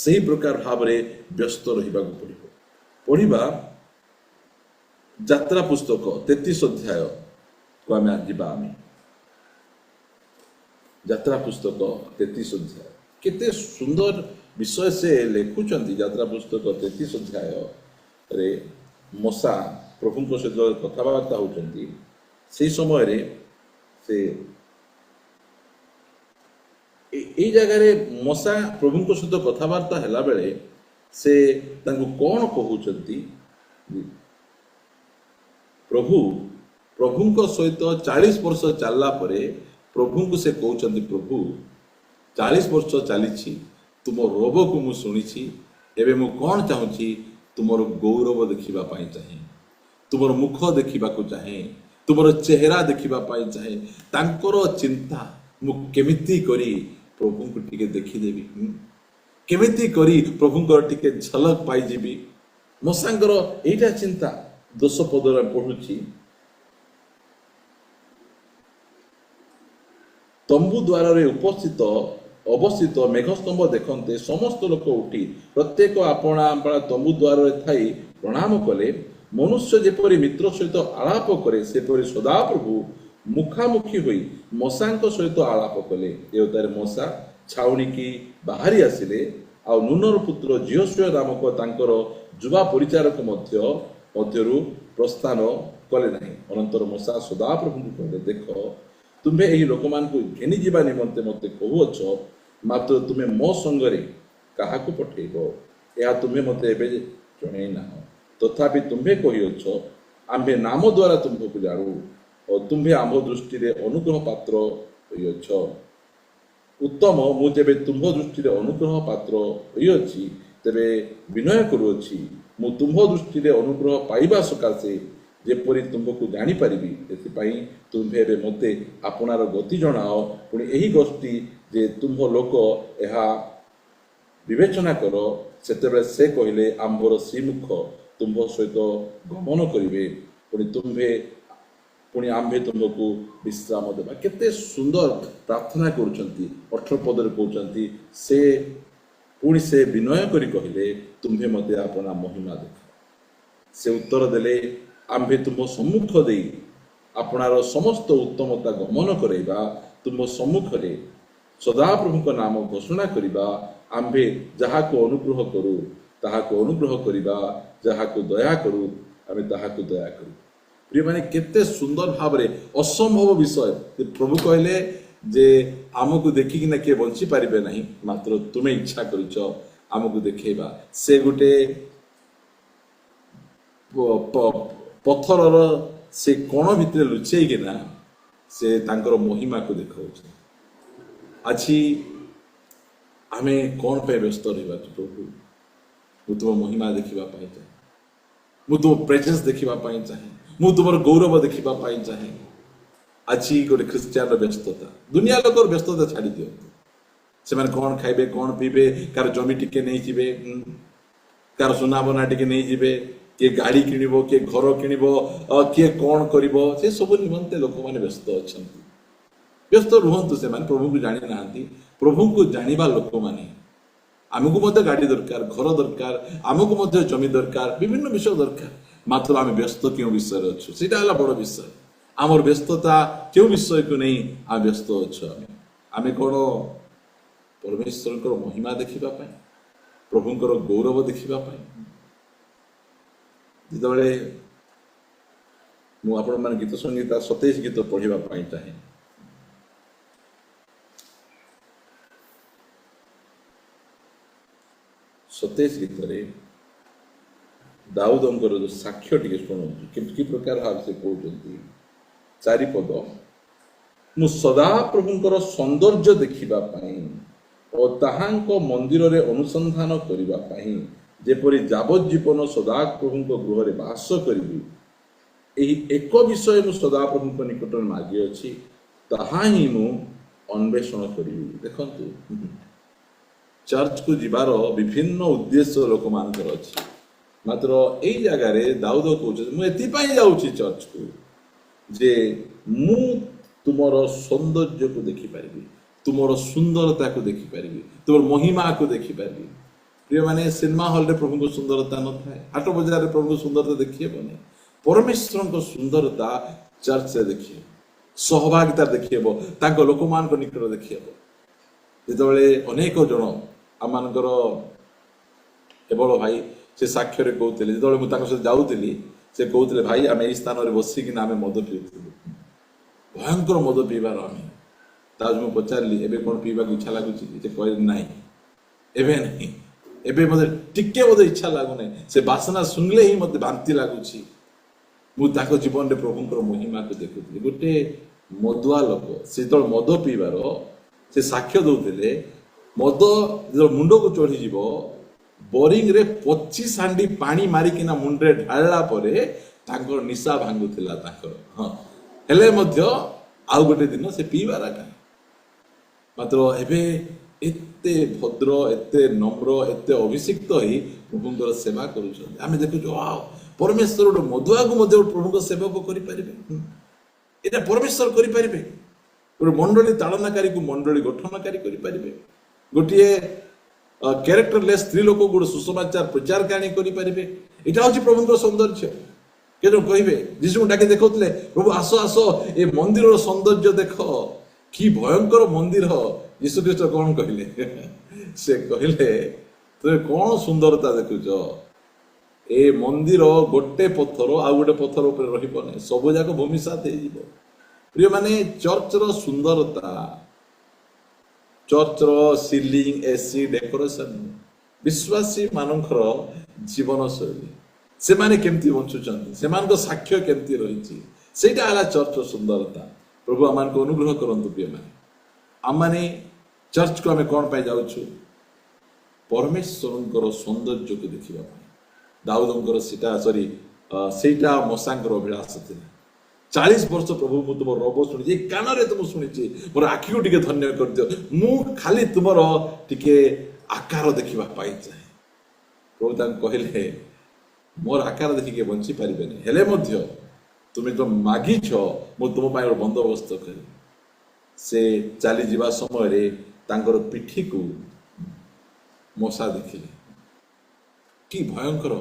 ସେହି ପ୍ରକାର ଭାବରେ ବ୍ୟସ୍ତ ରହିବାକୁ ପଡିବ। ପଢିବା ଯାତ୍ରା ପୁସ୍ତକ 33 ଅଧ୍ୟାୟକୁ ଆମେ ଯିବା। ଆମେ ଯାତ୍ରା ପୁସ୍ତକ 33 ଅଧ୍ୟାୟ, କେତେ ସୁନ୍ଦର ବିଷୟ ସେ ଲେଖୁଛନ୍ତି। ଯାତ୍ରା ପୁସ୍ତକ 33 ଅଧ୍ୟାୟରେ ମଶା ପ୍ରଭୁଙ୍କ ସହିତ କଥାବାର୍ତ୍ତା ହଉଛନ୍ତି। ସେଇ ସମୟରେ ସେ ଏଇ ଜାଗାରେ ମଶା ପ୍ରଭୁଙ୍କ ସହିତ କଥାବାର୍ତ୍ତା ହେଲା ବେଳେ ସେ ତାଙ୍କୁ କଣ କହୁଛନ୍ତି? ପ୍ରଭୁଙ୍କ ସହିତ 40 ବର୍ଷ ଚାଲିଲା ପରେ ପ୍ରଭୁଙ୍କୁ ସେ କହୁଛନ୍ତି, ପ୍ରଭୁ 40 ବର୍ଷ ଚାଲିଛି, ତୁମ ରୋଗକୁ ମୁଁ ଶୁଣିଛି, ଏବେ ମୁଁ କଣ ଚାହୁଁଛି? ତୁମର ଗୌରବ ଦେଖିବା ପାଇଁ ଚାହେଁ, ତୁମର ମୁଖ ଦେଖିବାକୁ ଚାହେଁ, ତୁମର ଚେହେରା ଦେଖିବା ପାଇଁ ଚାହେଁ। ତାଙ୍କର ଚିନ୍ତା, ମୁଁ କେମିତି କରି ପ୍ରଭୁଙ୍କୁ ଟିକେ ଦେଖିଦେବି, କେମିତି କରି ପ୍ରଭୁଙ୍କର ଟିକେ ଝଲକ ପାଇଯିବି। ମଶାଙ୍କର ଏଇଟା ଚିନ୍ତା। 10 ପଦରେ ପଢୁଛି, ତମ୍ବୁ ଦ୍ୱାରରେ ଅବସ୍ଥିତ ମେଘସ୍ତମ୍ଭ ଦେଖନ୍ତେ ସମସ୍ତ ଲୋକ ଉଠି ପ୍ରତ୍ୟେକ ଆପଣା ଆପଣା ତମ୍ବୁ ଦ୍ୱାରରେ ଥାଇ ପ୍ରଣାମ କଲେ। ମନୁଷ୍ୟ ଯେପରି ମିତ୍ର ସହିତ ଆଳାପ କରେ, ସେପରି ସଦାପ୍ରଭୁ ମୁଖାମୁଖି ହୋଇ ମଶାଙ୍କ ସହିତ ଆଳାପ କଲେ। ଦେବତାରେ ମଶା ଛାଉଣିକି ବାହାରି ଆସିଲେ, ଆଉ ନୁନର ପୁତ୍ର ଝିଅସୁୟ ନାମକ ତାଙ୍କର ଯୁବା ପରିଚାରକ ମଧ୍ୟରୁ ପ୍ରସ୍ଥାନ କଲେ ନାହିଁ। ଅନନ୍ତର ମଶା ସଦାପ୍ରଭୁଙ୍କୁ କହିଲେ, ଦେଖ, ତୁମେ ଏହି ଲୋକମାନଙ୍କୁ ଘେନି ଯିବା ନିମନ୍ତେ ମୋତେ କହୁଅଛ, ମାତ୍ର ତୁମେ ମୋ ସଙ୍ଗରେ କାହାକୁ ପଠେଇବ, ଏହା ତୁମେ ମୋତେ ଏବେ ଜଣେଇ ନାହ। ତଥାପି ତୁମେ କହିଅଛ, आम्भे नाम द्वारा तुम्भको जाणु और तुम्भे आम्भ दृष्टि रे अनुग्रह पात्र होइअछ। उत्तम मु जेबे तुम्भ दृष्टि रे अनुग्रह पात्र होइअछि तेबे विनय करूअछि मु तुम्भ दृष्टि रे अनुग्रह पाइबा सकाशे जेपरि तुमको जानी पारिबी एथिपाई तुम्भे बे मते आपणार गति जणाओ पुणी एही गोष्ठी जे तुम्भ लोक एहा विवेचना कर सेतेबेले से कहले आम्भर श्रीमुख तुम्भ सहित गमन करिवे पुणी तुम्भे पुणी आम्भे तुमको विश्राम देवा। केते सुंदर प्रार्थना करुचंती 18 पदरे कहउचंती से पुणी से विनय करी कहले तुम्भे मते आपना महिमा देख। से उत्तर देले आम्भे तुम सम्मुख दे आपणार समस्त उत्तमता गमन करैबा तुम सम्मुख रे सदाप्रभु नाम घोषणा करिबा आम्भे जहाको अनुग्रह करू ताहाको अनुग्रह करिबा जहाको दया करू आमे ताहाको दया करू। प्रिय माने केते सुंदर भावरे असंभव विषय प्रभु कहले जे आमको देखि किना के बंची पारिबे नहीं मात्र तुमे इच्छा करिछ आमको देखेबा। से गुटे पत्थरर से कोण भितर लुचेई किना से तांकर महिमा को देखाउछ। आछि आमे कोन पे व्यस्त रहबा प्रभु मु तुम महिमा देखिबा पाई चाहे मु तुम प्रेजेंस देखिबा पाई चाहे मु तुमर गौरव देखिबा पाई चाहे। आछि गोटे ख्रिस्टियान व्यस्तता दुनिया लोकर व्यस्तता छाड़ी दियो से माने कोन खाइबे कोन पीबे कार जमी टिके नहीं जिबे कार सुना बना टिके नहीं जिबे किए गाड़ी किनिबो किए घर किनिबो किए कौन करिबो से सब निमंते लोक माने व्यस्त अछंती। व्यस्त रुहंतु से माने प्रभु को जानि नांती प्रभु को जानिबा लोक माने आमको मध्य गाड़ी दरकार घर दरकार आमको मध्य जमी दरकार विभिन्न विषय दरकार मात्र आम व्यस्त क्यों विषय अच्छु सेटा हला बड़ विषय आमर व्यस्तता क्यों विषय को नहीं आम व्यस्त अच्छु आमे कोन परमेश्वर महिमा देखिबा पाई प्रभुंकर गौरव देखिबा पाई जितेबाला मुझे आपण गीत संगीता 27 गीत पढ़ा चाहे 27 गीत दाऊदंकर जो साक्ष्य टी शुणु कि प्रकार भाव से कहते 4 पद मु सदा प्रभुंकर सौंदर्य देखिबा पाई और ताहांको मंदिर रे अनुसंधान करिबा पाई जेपरि जावजीवन सदा प्रभु गृह रे वास करी एक विषय मु सदा प्रभु निकट में मागी अच्छी ताहा ही मु अन्वेषण करी। देखंतु चर्च को जीवार विभिन्न उद्देश्य लोक मानकर अच्छी मात्र यही जगार दाऊद कहते मुझे जाऊँगी चर्च को जे मु तुमर सौंदर्य को देखिपारि तुमर सुंदरता को देखिपारि तुमर महिमा को देखिपारि। प्रिय माने सिनेमा हॉल रे प्रभु को सुंदरता न थाए हाट बजार रे प्रभु को सुंदरता देखिए बने परमेश्वर को सुंदरता चर्च से देखिए सहभागिता देखिए तांको लोक मान को निकट देखिए जेतबेले अनेक जन आम मानकर केवल भाई से साक्ष्य रे कहते जो मुझे सहित जाऊली से कहते भाई आम यही स्थान में बसिक आम मद पीऊलु भयंकर मद पीबार आम मुझे पचारि एवं कौन पीवा इच्छा लगुच कह ना एवं नहीं एबे मते टिके मते इच्छा लागुने से बासना सुनले ही मते बांति लागुची मु ताको जीवन रे प्रभुंकर महिमा को देखुथि गोटे मदुआ लोक से जो मद पीबार से साक्ष्य दउथिले मद जो मुंड को चढ़ी जीवो बोरिंग रे 25 हांडी पानी मारिकिना मुंडरे ढाळला परे तांकर निशा भांगुथिला तांकर हां हेले मध्य आउ गोटे दिन से पीबार का मात्र एबे एते भद्र एते नम्र एते अभिषिक्त ही प्रभुंकर सेवा करुछन आमे देखु परमेश्वर गोटे मधुआ को प्रभु सेवक करें परमेश्वर करें गोटे मंडली ताड़नाकारी को मंडली गठनकारी करें गोटे कैरेक्टरलेस स्त्री लोक गोटे सुसमाचार प्रचार कहानी करें यहाँ हूँ प्रभुंर सौंदर्य के कहे जीशु डाके देखते प्रभु आस आस ए मंदिर सौंदर्य देख कि भयंकर मंदिर यीशु ख्रीष्ट कौन कहले से कहले तुम कौन सुंदरता देखुच ए मंदिर गोटे पत्थर आ गोटे पत्थर ऊपर रही सब जाक भूमिसात हो प्रिय माने चर्चर सुंदरता चर्चर सिलिंग एसी डेकोरेशन विश्वासी मानकर जीवन शैली ସେମାନେ କେମିତି ବଞ୍ଚୁଛନ୍ତି, ସେମାନଙ୍କ ସାକ୍ଷ୍ୟ କେମିତି ରହିଛି, ସେଇଟା ହେଲା ଚର୍ଚ୍ଚର ସୁନ୍ଦରତା। ପ୍ରଭୁ ଆମମାନଙ୍କୁ ଅନୁଗ୍ରହ କରନ୍ତୁ ପ୍ରିୟମାନେ। ଆମମାନେ ଚର୍ଚ୍ଚକୁ ଆମେ କ'ଣ ପାଇଁ ଯାଉଛୁ? ପରମେଶ୍ୱରଙ୍କର ସୌନ୍ଦର୍ଯ୍ୟକୁ ଦେଖିବା ପାଇଁ। ଦାଉଦଙ୍କର ସେଇଟା ମଶାଙ୍କର ଅଭିଳାଷ ଥିଲା। 40 ବର୍ଷ ପ୍ରଭୁ ମୁଁ ତୁମ ରବ ଶୁଣିଛି, କାନରେ ତ ମୁଁ ଶୁଣିଛି, ମୋର ଆଖିକୁ ଟିକେ ଧନ୍ୟ କରିଦିଅ, ମୁଁ ଖାଲି ତୁମର ଟିକେ ଆକାର ଦେଖିବା ପାଇଁ ଚାହେଁ। ପ୍ରଭୁ ତାଙ୍କୁ କହିଲେ, ମୋର ଆକାର ଦେଖିକି ବଞ୍ଚି ପାରିବେନି, ହେଲେ ମଧ୍ୟ ତୁମେ ତ ମାଗିଛ, ମୁଁ ତୁମ ପାଇଁ ଗୋଟେ ବନ୍ଦୋବସ୍ତ କରିବି। ସେ ଚାଲିଯିବା ସମୟରେ ତାଙ୍କର ପିଠିକୁ ମଶା ଦେଖିଲେ। କି ଭୟଙ୍କର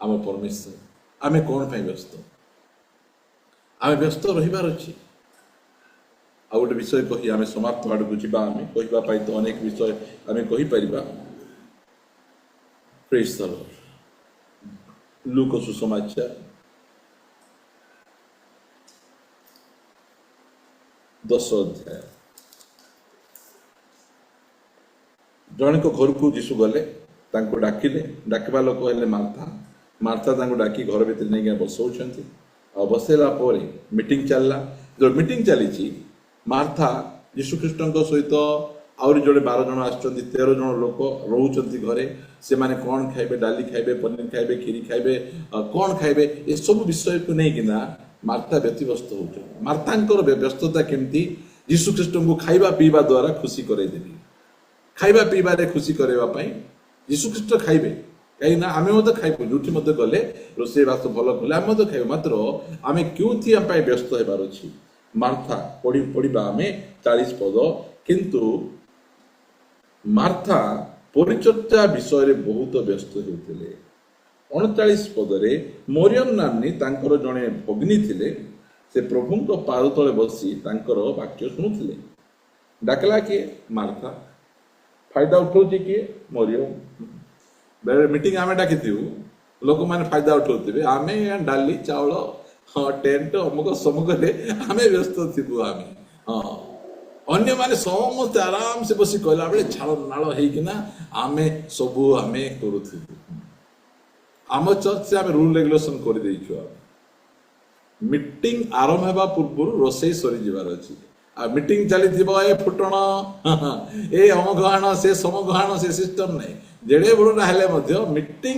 ଆମ ପରମେଶ୍ୱର। ଆମେ କ'ଣ ପାଇଁ ବ୍ୟସ୍ତ? ଆମେ ବ୍ୟସ୍ତ ରହିବାର ଅଛି। ଆଉ ଗୋଟେ ବିଷୟ କହି ଆମେ ସମାପ୍ତ ଆଡ଼କୁ ଯିବା। ଆମେ କହିବା ପାଇଁ ତ ଅନେକ ବିଷୟ ଆମେ କହିପାରିବା। ପ୍ରେଜ୍ ଦ ଲର୍ଡ। ଲୁକ ସୁସମାଚାର 10 ଅଧ୍ୟାୟ। ଜଣଙ୍କ ଘରକୁ ଯୀଶୁ ଗଲେ, ତାଙ୍କୁ ଡାକିଲେ। ଡାକିବା ଲୋକ ହେଲେ ମାର୍ଥା। ମାର୍ଥା ତାଙ୍କୁ ଡାକି ଘର ଭିତରେ ନେଇକି ବସଉଛନ୍ତି। ଆଉ ବସେଇଲା ପରେ ମିଟିଂ ଚାଲିଲା। ଯେଉଁ ମିଟିଂ ଚାଲିଛି, ମାର୍ଥା ଯୀଶୁଖ୍ରୀଷ୍ଟଙ୍କ ସହିତ ଆହୁରି ଜଣେ 12 ଜଣ ଆସିଛନ୍ତି, 13 ଜଣ ଲୋକ ରହୁଛନ୍ତି ଘରେ। ସେମାନେ କ'ଣ ଖାଇବେ? ଡାଲି ଖାଇବେ, ପନିର ଖାଇବେ, କ୍ଷୀରି ଖାଇବେ, କ'ଣ ଖାଇବେ, ଏସବୁ ବିଷୟକୁ ନେଇକିନା ମାର୍ଥା ବ୍ୟତିବ୍ୟସ୍ତ ହେଉଛନ୍ତି। ମାର୍ଥାଙ୍କର ବ୍ୟସ୍ତତା କେମିତି ଯୀଶୁଖ୍ରୀଷ୍ଟଙ୍କୁ ଖାଇବା ପିଇବା ଦ୍ୱାରା ଖୁସି କରେଇଦେବି। ଖାଇବା ପିଇବାରେ ଖୁସି କରାଇବା ପାଇଁ ଯୀଶୁଖ୍ରୀଷ୍ଟ ଖାଇବେ, କାହିଁକିନା ଆମେ ମଧ୍ୟ ଖାଇବୁ। ଯୋଉଠି ମଧ୍ୟ ଗଲେ ରୋଷେଇ ବାସ ଭଲ କଲେ ଆମେ ମଧ୍ୟ ଖାଇବୁ। ମାତ୍ର ଆମେ କେଉଁଥି ପାଇଁ ବ୍ୟସ୍ତ ହେବାର ଅଛି? ମାର୍ଥା ପଢିବା ଆମେ 40 ପଦ। କିନ୍ତୁ ମାର୍ଥା ପରିଚର୍ଚ୍ୟା ବିଷୟରେ ବହୁତ ବ୍ୟସ୍ତ ହେଉଥିଲେ। 39 ପଦରେ ମରିୟମ ନାମ୍ନୀ ତାଙ୍କର ଜଣେ ଭଗ୍ନୀ ଥିଲେ। ସେ ପ୍ରଭୁଙ୍କ ପାଦ ତଳେ ବସି ତାଙ୍କର ବାକ୍ୟ ଶୁଣୁଥିଲେ। ଡାକିଲା କିଏ? ମାର୍ଥା। ଫାଇଦା ଉଠାଉଛି କିଏ? ମରିୟମ। ବେଳେ ମିଟିଂ ଆମେ ଡାକିଥିବୁ, ଲୋକମାନେ ଫାଇଦା ଉଠାଉଥିବେ, ଆମେ ଡାଲି ଚାଉଳ ଟେଣ୍ଟ ଅମୁକ ସମୁକରେ ଆମେ ବ୍ୟସ୍ତ ଥିବୁ। ଆମେ ଅନ୍ୟମାନେ ସମସ୍ତେ ଆରାମସେ ବସି କହିଲା ବେଳେ ଝାଳ ନାଳ ହେଇକିନା ଆମେ ସବୁ ଆମେ କରୁଥିବୁ। ଆମ ଚର୍ଚ୍ଚରେ ଆମେ ରୁଲ ରେଗୁଲେସନ କରିଦେଇଛୁ। ମିଟିଂ ଆରମ୍ଭ ହେବା ପୂର୍ବରୁ ରୋଷେଇ ସରିଯିବାର ଅଛି। ଆଉ ମିଟିଂ ଚାଲିଥିବ, ଏ ଫୁଟଣ ଏ ଅମକ ଆଣ, ସେ ସମକ ଆଣ, ସେ ସିଷ୍ଟମ ନାହିଁ। ଯେଡ଼େ ବଡ଼ଟା ହେଲେ ମଧ୍ୟ ମିଟିଂ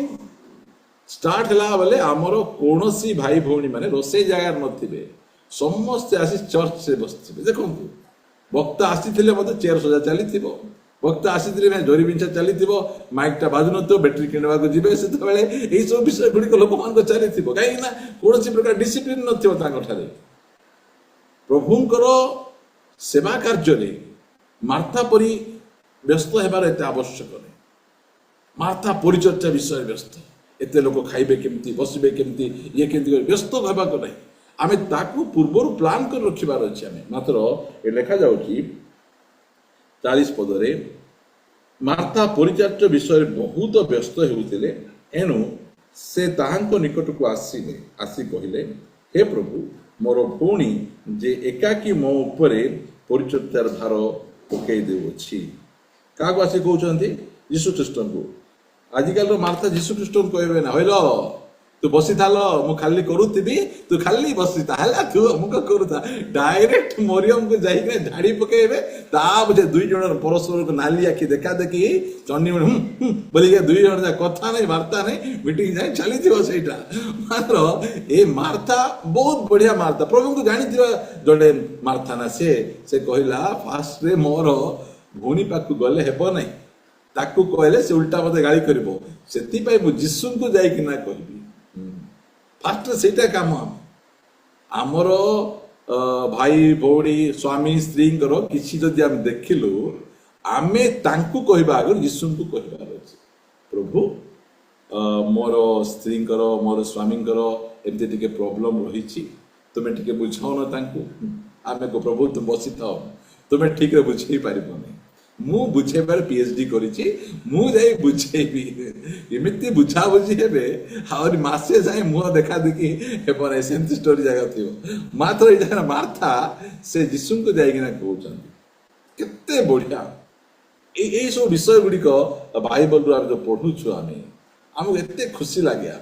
ଷ୍ଟାର୍ଟ ହେଲା ବେଳେ ଆମର କୌଣସି ଭାଇ ଭଉଣୀ ମାନେ ରୋଷେଇ ଜାଗାରେ ନଥିବେ, ସମସ୍ତେ ଆସି ଚର୍ଚ୍ଚରେ ବସିଥିବେ। ଦେଖନ୍ତୁ, ବକ୍ତା ଆସିଥିଲେ ମଧ୍ୟ ଚେୟାର ସଜା ଚାଲିଥିବ, ବକ୍ତା ଆସିଥିଲେ ନା ଜରି ବିଞ୍ଚା ଚାଲିଥିବ, ମାଇକଟା ବାଜୁନଥିବ, ବ୍ୟାଟେରୀ କିଣିବାକୁ ଯିବେ, ସେତେବେଳେ ଏଇସବୁ ବିଷୟ ଗୁଡ଼ିକ ଲୋକମାନଙ୍କ ଚାଲିଥିବ। କାହିଁକି ନା କୌଣସି ପ୍ରକାର ଡିସିପ୍ଲିନ ନଥିବ ତାଙ୍କଠାରେ। ପ୍ରଭୁଙ୍କର ସେବା କାର୍ଯ୍ୟରେ ମାର୍ଥା ପରି ବ୍ୟସ୍ତ ହେବାର ଏତେ ଆବଶ୍ୟକ ନାହିଁ। ମାର୍ଥା ପରିଚର୍ଚ୍ୟା ବିଷୟରେ ବ୍ୟସ୍ତ। ଏତେ ଲୋକ ଖାଇବେ କେମିତି, ବସିବେ କେମିତି, ଇଏ କେମିତି ବ୍ୟସ୍ତ ହେବାକୁ ନାହିଁ। ଆମେ ତାକୁ ପୂର୍ବରୁ ପ୍ଲାନ୍ କରି ରଖିବାର ଅଛି। ଆମେ ମାତ୍ର ଏ ଲେଖାଯାଉଛି 40 ପଦରେ, ମାର୍ଥା ପରିଚର୍ଚ୍ୟା ବିଷୟରେ ବହୁତ ବ୍ୟସ୍ତ ହେଉଥିଲେ। ଏଣୁ ସେ ତାହାଙ୍କ ନିକଟକୁ ଆସିଲେ, ଆସି କହିଲେ, ହେ ପ୍ରଭୁ, ମୋର ଭଉଣୀ ଯେ ଏକାକୀ ମୋ ଉପରେ ପରିଚର୍ଚ୍ୟାର ଭାର ପକାଇ ଦେଉଅଛି। କାହାକୁ ଆସି କହୁଛନ୍ତି? ଯୀଶୁଖ୍ରୀଷ୍ଟଙ୍କୁ। ଆଜିକାଲିର ମାର୍ଥା ଯୀଶୁଖ୍ରୀଷ୍ଟଙ୍କୁ କହିବେ ନା, ହଇଲ ତୁ ବସିଥାଲ, ମୁଁ ଖାଲି କରୁଥିବି, ତୁ ଖାଲି ବସିଥା ହେଲା, ତୁ ଅମୁକ କରୁଥା। ଡାଇରେକ୍ଟ ମରିୟମକୁ ଯାଇକି ଝାଡ଼ି ପକେଇବେ। ତା ପଛେ 2 ଜଣ ପରସ୍ପରକୁ ନାଲି ଆଖି ଦେଖା ଦେଖି ଚଣ୍ଡୀ ବୋଲିକି 2 ଜଣ କଥା ନାହିଁ, ବାର୍ତ୍ତା ନାହିଁ, ମିଟିଂ ଯାଇ ଚାଲିଥିବ ସେଇଟା। ମାତ୍ର ଏ ମାର୍ଥା ବହୁତ ବଢିଆ ମାର୍ଥା। ପ୍ରଭୁଙ୍କୁ ଜାଣିଥିବା ଜଣେ ମାର୍ଥା ନା। ସେ କହିଲା, ଫାଷ୍ଟରେ ମୋର ଭଉଣୀ ପାଖକୁ ଗଲେ ହେବ ନାହିଁ, ତାକୁ କହିଲେ ସେ ଉଲ୍ଟା ମତେ ଗାଳି କରିବ, ସେଥିପାଇଁ ମୁଁ ଯୀଶୁଙ୍କୁ ଯାଇକିନା କହିବି। ଫାଷ୍ଟ ସେଇଟା କାମ। ଆମର ଭାଇ ଭଉଣୀ ସ୍ୱାମୀ ସ୍ତ୍ରୀଙ୍କର କିଛି ଯଦି ଆମେ ଦେଖିଲୁ, ଆମେ ତାଙ୍କୁ କହିବା ଆଗରୁ ଯୀଶୁଙ୍କୁ କହିବାର ଅଛି। ପ୍ରଭୁ, ମୋର ସ୍ତ୍ରୀଙ୍କର, ମୋର ସ୍ୱାମୀଙ୍କର ଏମିତି ଟିକେ ପ୍ରୋବ୍ଲେମ ରହିଛି, ତୁମେ ଟିକେ ବୁଝାଉନ ତାଙ୍କୁ। ଆମେ ପ୍ରଭୁ ତୁମେ ବସିଥାଅ, ତୁମେ ଠିକରେ ବୁଝେଇ ପାରିବନି, ମୁଁ ବୁଝେଇବାରେ PhD କରିଛି, ମୁଁ ଯାଇ ବୁଝେଇବି। ଏମିତି ବୁଝାବୁଝି ହେବେ, ଆହୁରି ମାସେ ଯାଏ ମୁହଁ ଦେଖା ଦେଖି ହେବ ନାହିଁ, ସେମିତି ଷ୍ଟୋରି ଜାଗା ଥିବ। ମାତ୍ର ଏଇ ଜାଗାରେ ମାର୍ଥା ସେ ଯୀଶୁଙ୍କୁ ଯାଇକିନା କହୁଛନ୍ତି। କେତେ ବଢିଆ ଏଇ ସବୁ ବିଷୟ ଗୁଡ଼ିକ ବାଇବଲରୁ ଆମେ ଯୋଉ ପଢୁଛୁ, ଆମକୁ ଏତେ ଖୁସି ଲାଗେ।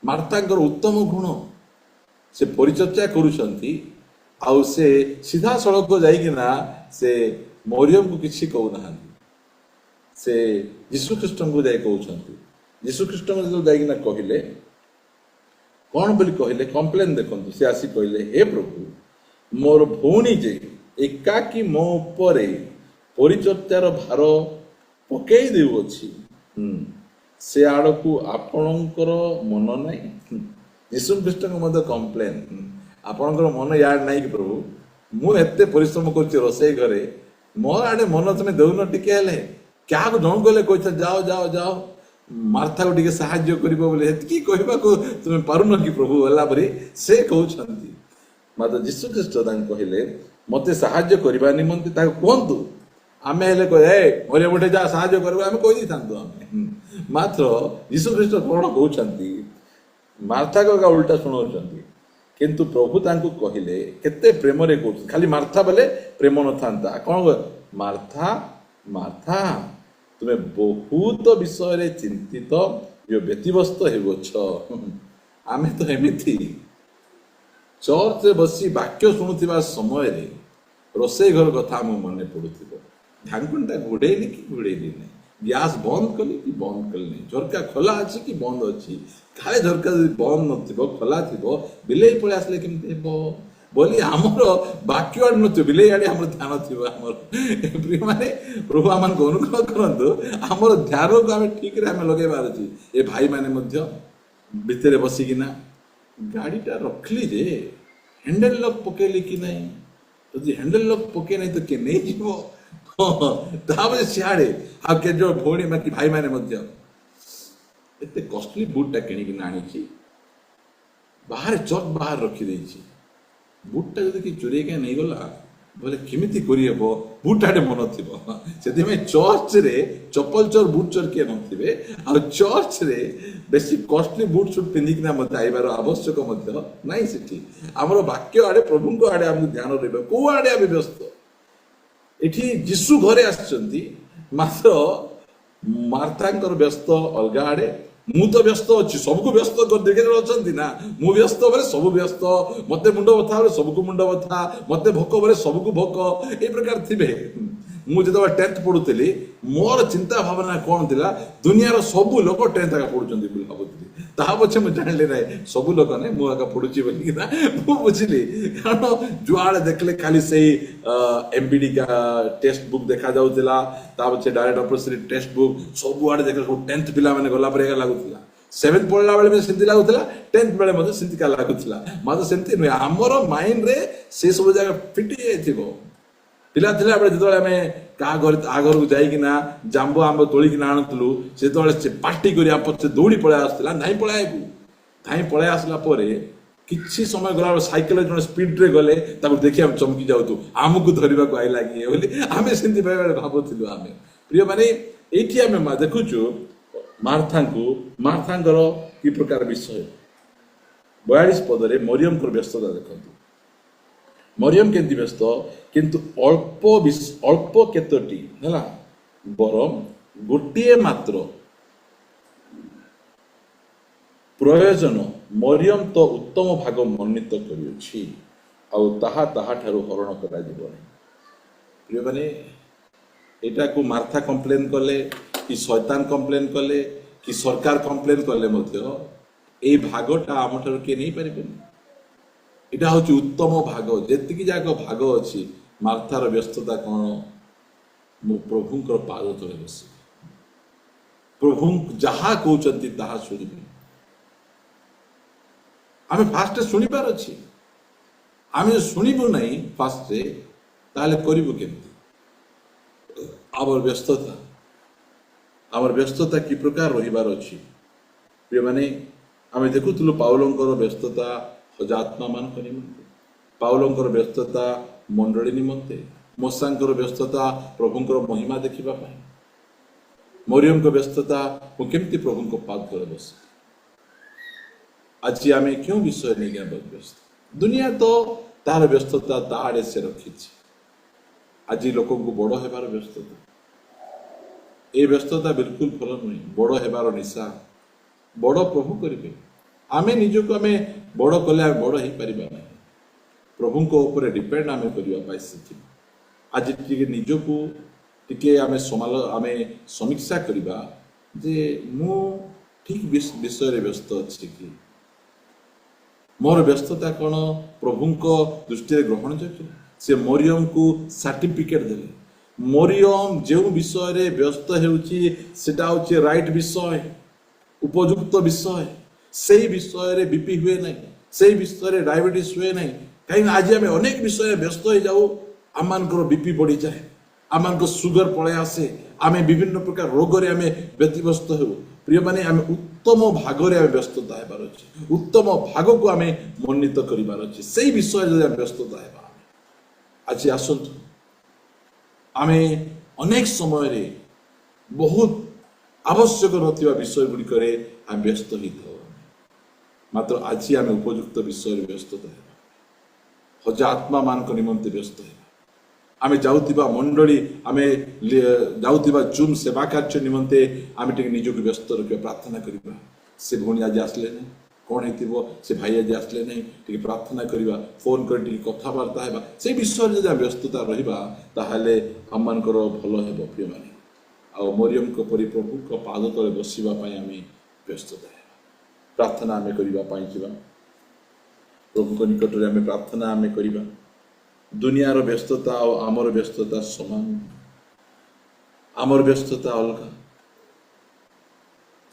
ମାର୍ଥାଙ୍କର ଉତ୍ତମ ଗୁଣ ସେ ପରିଚର୍ଚ୍ଚା କରୁଛନ୍ତି, ଆଉ ସେ ସିଧାସଳଖ ଯାଇକିନା ସେ ମରିୟମକୁ କିଛି କହୁନାହାନ୍ତି, ସେ ଯୀଶୁଖ୍ରୀଷ୍ଟଙ୍କୁ ଯାଇ କହୁଛନ୍ତି। ଯୀଶୁଖ୍ରୀଷ୍ଟଙ୍କୁ ଯେତେବେଳେ ଯାଇକିନା କହିଲେ, କଣ ବୋଲି କହିଲେ, କମ୍ପ୍ଲେନ ଦେଖନ୍ତୁ, ସେ ଆସି କହିଲେ, ହେ ପ୍ରଭୁ, ମୋର ଭଉଣୀ ଯେ ଏକାକି ମୋ ଉପରେ ପରିଚର୍ଚ୍ଚାର ଭାର ପକେଇ ଦେଉଅଛି, ସେ ଆଡ଼କୁ ଆପଣଙ୍କର ମନ ନାହିଁ। ଯୀଶୁଖ୍ରୀଷ୍ଟଙ୍କ ମଧ୍ୟ କମ୍ପ୍ଲେନ, ଆପଣଙ୍କର ମନ ୟାଡେ ନାହିଁ କି ପ୍ରଭୁ? ମୁଁ ଏତେ ପରିଶ୍ରମ କରୁଛି ରୋଷେଇ ଘରେ, ମୋ ଆଡେ ମନ ତମେ ଦେଉନ ଟିକେ ହେଲେ? କାହାକୁ ଜଣକୁ ଗଲେ କହିଛ ଯାଅ ଯାଅ ଯାଅ ମାର୍ଥାକୁ ଟିକେ ସାହାଯ୍ୟ କରିବ ବୋଲି, ଏତିକି କହିବାକୁ ତୁମେ ପାରୁନ କି ପ୍ରଭୁ? ହେଲା ପରି ସେ କହୁଛନ୍ତି। ମାତ୍ର ଯୀଶୁଖ୍ରୀଷ୍ଟ ତାଙ୍କୁ କହିଲେ, ମତେ ସାହାଯ୍ୟ କରିବା ନିମନ୍ତେ ତାକୁ କୁହନ୍ତୁ। ଆମେ ହେଲେ କହେ ମରିୟମ ଉଠେ ଯା ସାହାଯ୍ୟ କରିବ, ଆମେ କହିଦେଇଥାନ୍ତୁ ଆମେ। ମାତ୍ର ଯୀଶୁଖ୍ରୀଷ୍ଟ କଣ କହୁଛନ୍ତି, ମାର୍ଥାକୁ ଉଲ୍ଟା ଶୁଣାଉଛନ୍ତି। କିନ୍ତୁ ପ୍ରଭୁ ତାଙ୍କୁ କହିଲେ, କେତେ ପ୍ରେମରେ କହୁଛନ୍ତି, ଖାଲି ମାର୍ଥା ବୋଲେ ପ୍ରେମ ନଥାନ୍ତା, କଣ ମାର୍ଥା ମାର୍ଥା, ତୁମେ ବହୁତ ବିଷୟରେ ଚିନ୍ତିତ ବ୍ୟତିବ୍ୟସ୍ତ ହେଉଅଛ। ଆମେ ତ ଏମିତି ଚର୍ଚ୍ଚରେ ବସି ବାକ୍ୟ ଶୁଣୁଥିବା ସମୟରେ ରୋଷେଇ ଘର କଥା ଆମକୁ ମନେ ପଡୁଥିବ, ଢାଙ୍କୁଣିଟା ଘୋଡେଇଲି କି ଘୋଡେଇଲି ନାହିଁ, ଗ୍ୟାସ୍ ବନ୍ଦ କଲି କି ବନ୍ଦ କଲି ନାହିଁ, ଝରକା ଖୋଲା ଅଛି କି ବନ୍ଦ ଅଛି, କାଳେ ଝରକା ଯଦି ବନ୍ଦ ନଥିବ ଖୋଲା ଥିବ ବିଲେଇ ପଳେଇ ଆସିଲେ କେମିତି ହେବ ବୋଲି ଆମର ବାକ୍ୟ ଆଡେ ନଥିବ, ବିଲେଇ ଆଡେ ଆମର ଧ୍ୟାନ ଥିବ। ଆମର ମାନେ ପ୍ରଭୁ ଆମମାନଙ୍କୁ ଅନୁଗ୍ରହ କରନ୍ତୁ, ଆମର ଧ୍ୟାନକୁ ଆମେ ଠିକରେ ଆମେ ଲଗେଇବାର ଅଛି। ଏ ଭାଇମାନେ ମଧ୍ୟ ଭିତରେ ବସିକିନା ଗାଡିଟା ରଖିଲି ଯେ ହ୍ୟାଣ୍ଡେଲ ଲକ୍ ପକେଇଲି କି ନାହିଁ, ଯଦି ହ୍ୟାଣ୍ଡେଲ ଲକ୍ ପକେଇ ନାହିଁ ତ କିଏ ନେଇଯିବ। ତାପରେ ସିଆଡେ ଆଉ କେତେ ଜଣ ଭଉଣୀ ବାକି ଭାଇମାନେ ମଧ୍ୟ ଏତେ କଷ୍ଟଲି ବୁଟଟା କିଣିକିନା ଆଣିଛି, ବାହାରେ ଚର୍ଚ୍ଚ ବାହାରେ ରଖିଦେଇଛି, ବୁଟଟା ଯଦି କି ଚୋରେଇକା ନେଇଗଲା ବୋଲେ କେମିତି କରିହେବ? ବୁଟ ଆଡେ ମନ ଥିବ, ସେଥିପାଇଁ ଚର୍ଚ୍ଚରେ ଚପଲ ଚୋର ବୁଟ ଚୋର କିଏ ନଥିବେ, ଆଉ ଚର୍ଚ୍ଚରେ ବେଶୀ କଷ୍ଟଲି ବୁଟ ସୁଟ ପିନ୍ଧିକିନା ମଧ୍ୟ ଆଇବାର ଆବଶ୍ୟକ ମଧ୍ୟ ନାହିଁ। ସେଠି ଆମର ବାକ୍ୟ ଆଡେ ପ୍ରଭୁଙ୍କ ଆଡେ ଆମକୁ ଧ୍ୟାନ ରହିବ, କୋଉ ଆଡେ ଆମେ ବ୍ୟସ୍ତ? ଏଠି ଯୀଶୁ ଘରେ ଆସିଛନ୍ତି, ମାତ୍ର ମାର୍ଥାଙ୍କର ବ୍ୟସ୍ତ ଅଲଗା ଆଡେ, ମୁଁ ତ ବ୍ୟସ୍ତ ଅଛି, ସବୁକୁ ବ୍ୟସ୍ତ କରିଦେଇ ଅଛନ୍ତି ନା, ମୁଁ ବ୍ୟସ୍ତ ବୋଲେ ସବୁ ବ୍ୟସ୍ତ, ମତେ ମୁଣ୍ଡ ବଥା ବୋଲେ ସବୁକୁ ମୁଣ୍ଡ ବଥା, ମତେ ଭୋକ ବୋଲେ ସବୁକୁ ଭୋକ, ଏଇ ପ୍ରକାର ଥିବେ। ମୁଁ ଯେତେବେଳେ 10th ପଢୁଥିଲି, ମୋର ଚିନ୍ତା ଭାବନା କଣ ଥିଲା, ଦୁନିଆର ସବୁ ଲୋକ 10th ଆକା ପଢୁଛନ୍ତି ବୋଲି ଭାବୁଥିଲି। ତାହା ପଛେ ମୁଁ ଜାଣିଲି ନାହିଁ ସବୁ ଲୋକ ନାହିଁ, ମୁଁ ଆକା ପଢୁଛି ବୋଲିକିନା ମୁଁ ବୁଝିଲି। କାରଣ ଯୁଆଡେ ଦେଖିଲେ ଖାଲି ସେଇ MBD ଟେକ୍ସଟ ବୁକ୍ ଦେଖା ଯାଉଥିଲା, ତା ପଛେ ଡାଇରେକ୍ଟ ଅପୋଜିଟ୍ ଟେକ୍ସଟ ବୁକ୍, ସବୁଆଡେ ଦେଖିଲେ 10th ପିଲାମାନେ ଗଲା ପରେ ଲାଗୁଥିଲା। 7th ପଢିଲା ବେଳେ ବି ସେମିତି ଲାଗୁଥିଲା, 10th ବେଳେ ମଧ୍ୟ ସେମିତିକା ଲାଗୁଥିଲା। ମାତ୍ର ସେମିତି ନୁହେଁ, ଆମର ମାଇଣ୍ଡରେ ସେ ସବୁ ଜାଗା ଫିଟି ଯାଇଥିବ। ପିଲା ଥିଲା ବେଳେ ଯେତେବେଳେ ଆମେ କାହା ଘରେ ଆଗରକୁ ଯାଇକିନା ଜାମ୍ବୁ ଆମ୍ବ ତୋଳିକିନା ଆଣୁଥିଲୁ, ସେତେବେଳେ ସେ ପାର୍ଟି କରି ଆମ ପଛେ ଦୌଡ଼ି ପଳେଇ ଆସୁଥିଲା, ଧାଇଁ ପଳାଇକୁ ଧାଇଁ ପଳେଇ ଆସିଲା ପରେ କିଛି ସମୟ ଗଲାବେଳେ ସାଇକେଲ ଜଣେ ସ୍ପିଡରେ ଗଲେ ତାକୁ ଦେଖି ଆମେ ଚମକି ଯାଉଛୁ, ଆମକୁ ଧରିବାକୁ ଆଇଲା କିଏ ବୋଲି ଆମେ ସେମିତି ବେଳେ ଭାବୁଥିଲୁ। ଆମେ ପ୍ରିୟ ମାନେ ଏଇଠି ଆମେ ଦେଖୁଛୁ ମାର୍ଥାଙ୍କର କି ପ୍ରକାର ବିଷୟ। 42 ପଦରେ ମରିୟମଙ୍କର ବ୍ୟସ୍ତତା ଦେଖନ୍ତୁ। ମରିୟମ କେମିତି ବ୍ୟସ୍ତ, କିନ୍ତୁ ଅଳ୍ପ କେତୋଟି ହେଲା, ବରଂ ଗୋଟିଏ ମାତ୍ର ପ୍ରୟୋଜନ ମରିୟମ ତ ଉତ୍ତମ ଭାଗ ମନୋନୀତ କରିଅଛି, ଆଉ ତାହା ତାହାଠାରୁ ହରଣ କରାଯିବ ନାହିଁ। ପ୍ରିୟମାନେ ଏଟାକୁ ମାର୍ଥା କମ୍ପ୍ଲେନ କଲେ କି ଶୈତାନ କମ୍ପ୍ଲେନ କଲେ କି ସରକାର କମ୍ପ୍ଲେନ କଲେ ମଧ୍ୟ ଏଇ ଭାଗଟା ଆମଠାରୁ କିଏ ନେଇପାରିବେନି। ଏଇଟା ହଉଛି ଉତ୍ତମ ଭାଗ। ଯେତିକି ଯାକ ଭାଗ ଅଛି, ମାର୍ଥାର ବ୍ୟସ୍ତତା କଣ, ମୁଁ ପ୍ରଭୁଙ୍କର ପାଦ ତଳେ ବସିବି, ପ୍ରଭୁ ଯାହା କହୁଛନ୍ତି ତାହା ଶୁଣିବି। ଆମେ ଫାଷ୍ଟ ଶୁଣିବାର ଅଛି, ଆମେ ଶୁଣିବୁ ନାହିଁ ଫାଷ୍ଟରେ, ତାହେଲେ କରିବୁ କେମିତି? ଆମର ବ୍ୟସ୍ତତା କି ପ୍ରକାର ରହିବାର ଅଛି। ପ୍ରିୟମାନେ ଆମେ ଦେଖୁଥିଲୁ ପାଉଲଙ୍କର ବ୍ୟସ୍ତତା ହଜାତ୍ମା ମାନଙ୍କ ନିମନ୍ତେ, ପାଉଲଙ୍କର ବ୍ୟସ୍ତତା ମଣ୍ଡଳୀ ନିମନ୍ତେ, ମୋଶାଙ୍କର ବ୍ୟସ୍ତତା ପ୍ରଭୁଙ୍କର ମହିମା ଦେଖିବା ପାଇଁ, ମରିୟମଙ୍କ ବ୍ୟସ୍ତତା ମୁଁ କେମିତି ପ୍ରଭୁଙ୍କ ପାଦ ତଳେ ବସିବି। ଆଜି ଆମେ କେଉଁ ବିଷୟ ନେଇକି ବ୍ୟସ୍ତ? ଦୁନିଆ ତ ତାର ବ୍ୟସ୍ତତା ତା ଆଡେ ସେ ରଖିଛି। ଆଜି ଲୋକଙ୍କୁ ବଡ ହେବାର ବ୍ୟସ୍ତତା, ଏ ବ୍ୟସ୍ତତା ବିଲକୁଲ ଭଲ ନୁହେଁ। ବଡ ହେବାର ନିଶା, ବଡ ପ୍ରଭୁ କରିବେ, आमे निजको आमे बड़ कले आमे बड़ हो पारिबा नहीं प्रभु ऊपर डिपेंड आमे करिवा पाई शिखिबा आज टिके निजको टिके आमे आमे समीक्षा करिबा जे मु ठीक विषय रे व्यस्त अछि कि मोर व्यस्तता कौन प्रभुंको दृष्टि ग्रहण योग्य से मरियम को सर्टिफिकेट देले मरियम जो विषय रे व्यस्त हेउची सेटा होची राइट विषय उपयुक्त विषय से विषय रे बीपी हुए नहीं से विषय रे डायबिटीज हुए नहीं कहीं आज आम अनेक विषय व्यस्त हो जाऊ आम बीपी बढ़ी जाए आम सुगर पड़े आसे आम विभिन्न प्रकार रोग रे आम व्यतिव्यस्त हो प्रिय माने आम उत्तम भाग रे आम व्यस्तता हेबार अछि उत्तम भाग को आम मन्वित करिबार अछि से विषय जदि आम व्यस्तता हेबा आज आसंतु आम अनेक समय रे बहुत आवश्यक नथिबा विषय गुड़िक आम व्यस्त होता मात्र आज आम उपयुक्त विषय व्यस्तता हेबा हजा आत्मा मान निमंते व्यस्त हेबा आम जाउतिबा मंडली आम जाउतिबा जूम सेवा कार्य निमंते आम टिके निजको व्यस्त रखिबा प्रार्थना करिबा से भौणी आज आसले नहीं कौन हेतिबो से भाई आज आसले नहीं टिके प्रार्थना करिबा फोन कर टिके कथाबार्ता हेबा से विषय जदि आम व्यस्तता रहिबा ताहाले हममानकर भलो हेबो प्रिय माने आ मरियम को परि प्रभु को पाद तले बसिबा पई आम व्यस्तता हेबा प्रार्थना आम करिबा पई जिबा प्रभु को निकट रे आम प्रार्थना आम करिबा दुनियार व्यस्तता और आमर व्यस्तता समान आमर व्यस्तता अलग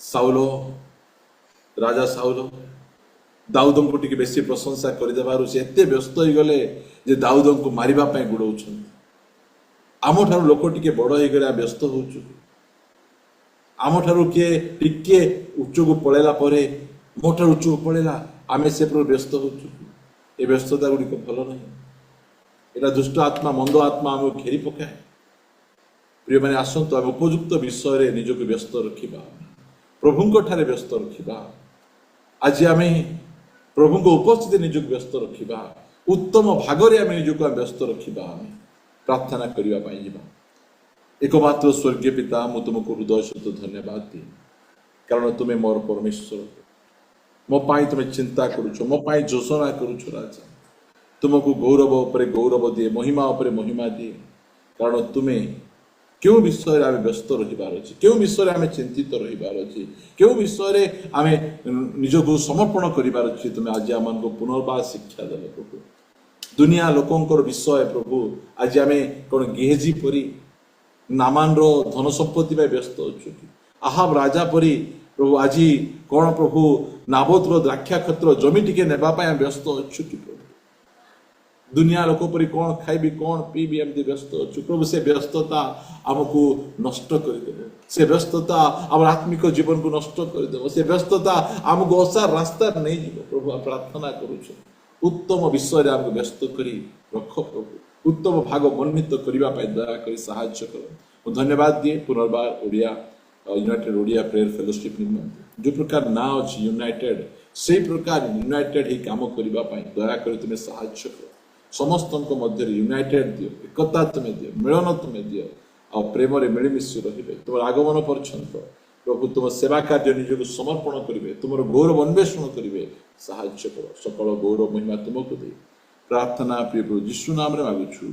साउलो राजा साउलो दाऊद को टिके बेसी प्रशंसा करदेबारु से एते व्यस्त हो गले जे दाऊद को मारिबा पई गुडौछन आम ठारू लोक टिके बड़ हो गले व्यस्त होछु आम ठारू के टिके उच्च को पळेला परे मो ठारू उच्च को पळेला आमे से पर व्यस्त होछु ए व्यस्तता गुडी को भलो नहीं एटा दुष्ट आत्मा मंद आत्मा आम घेरी पकाए प्रिय माने आसंतु आम उपयुक्त विषय रे निजको व्यस्त रखिबा प्रभुंको ठारे व्यस्त रखिबा आज आम प्रभुंको उपस्थिति निजको व्यस्त रखिबा उत्तम भागरे आम निजको व्यस्त रखिबा आम प्रार्थना करिबा पई जिबा एकमात्र स्वर्गीय पिता मु तुमको हृदय सहित धन्यवाद दिए कारण तुमे मोर परमेश्वर मो पाई तुमे चिंता करूछो मो पाई जोशना करूछो राजा तुमको गौरव उपरे गौरव दिए महिमा उपरे महिमा दिए कारण तुमे क्यों विषय आम व्यस्त रहिबार अछि क्यों विषय आम चिंतित रहिबार अछि क्यों विषय आम निजको समर्पण करिबार अछि तुमे आज आमको पुनर्बार शिक्षा देले प्रभु दुनिया लोकंकर विषय प्रभु आज आम कोन गेहजी परी नामान रो धन संपत्ति में व्यस्त अछि आहाब राजा परी प्रभु आज कौन प्रभु नाबोत रो द्राक्षा क्षेत्र जमी टिके नेबा पय व्यस्त अछि प्रभु दुनिया लोक परी कौन खाइबी कौन पीबी एमती व्यस्त अच्छु प्रभु से व्यस्तता आमको नष्ट करदेव से व्यस्तता आम आत्मिक जीवन को नष्ट करदेव से व्यस्तता आमको असार रास्ता नहीं जीव प्रभु प्रार्थना करुछ उत्तम विषय आमको व्यस्त करी रख प्रभु उत्तम भाग मन्वित करने दया कर साहाय्य कर धन्यवाद दिए पुनर्बार Odia united Odia prayer fellowship निमंते जो प्रकार ना अच्छी यूनाइटेड से प्रकार यूनाइटेड ही काम करने दया कर तुम्हें साहाय्य कर समस्त मध्य यूनाइटेड दियो एकता तुम्हें दियो मिलन तुम्हें दियो आ प्रेम मिलमिशी रही तुम आगमन पर्यंत प्रभु तुम सेवा कार्य निजक समर्पण करेंगे तुम गौरव अन्वेषण करेंगे साहाय्य कर सकल गौरव महिमा तुमको दे प्रार्थना प्रिय प्रभु यीशु नाम रे मागुछु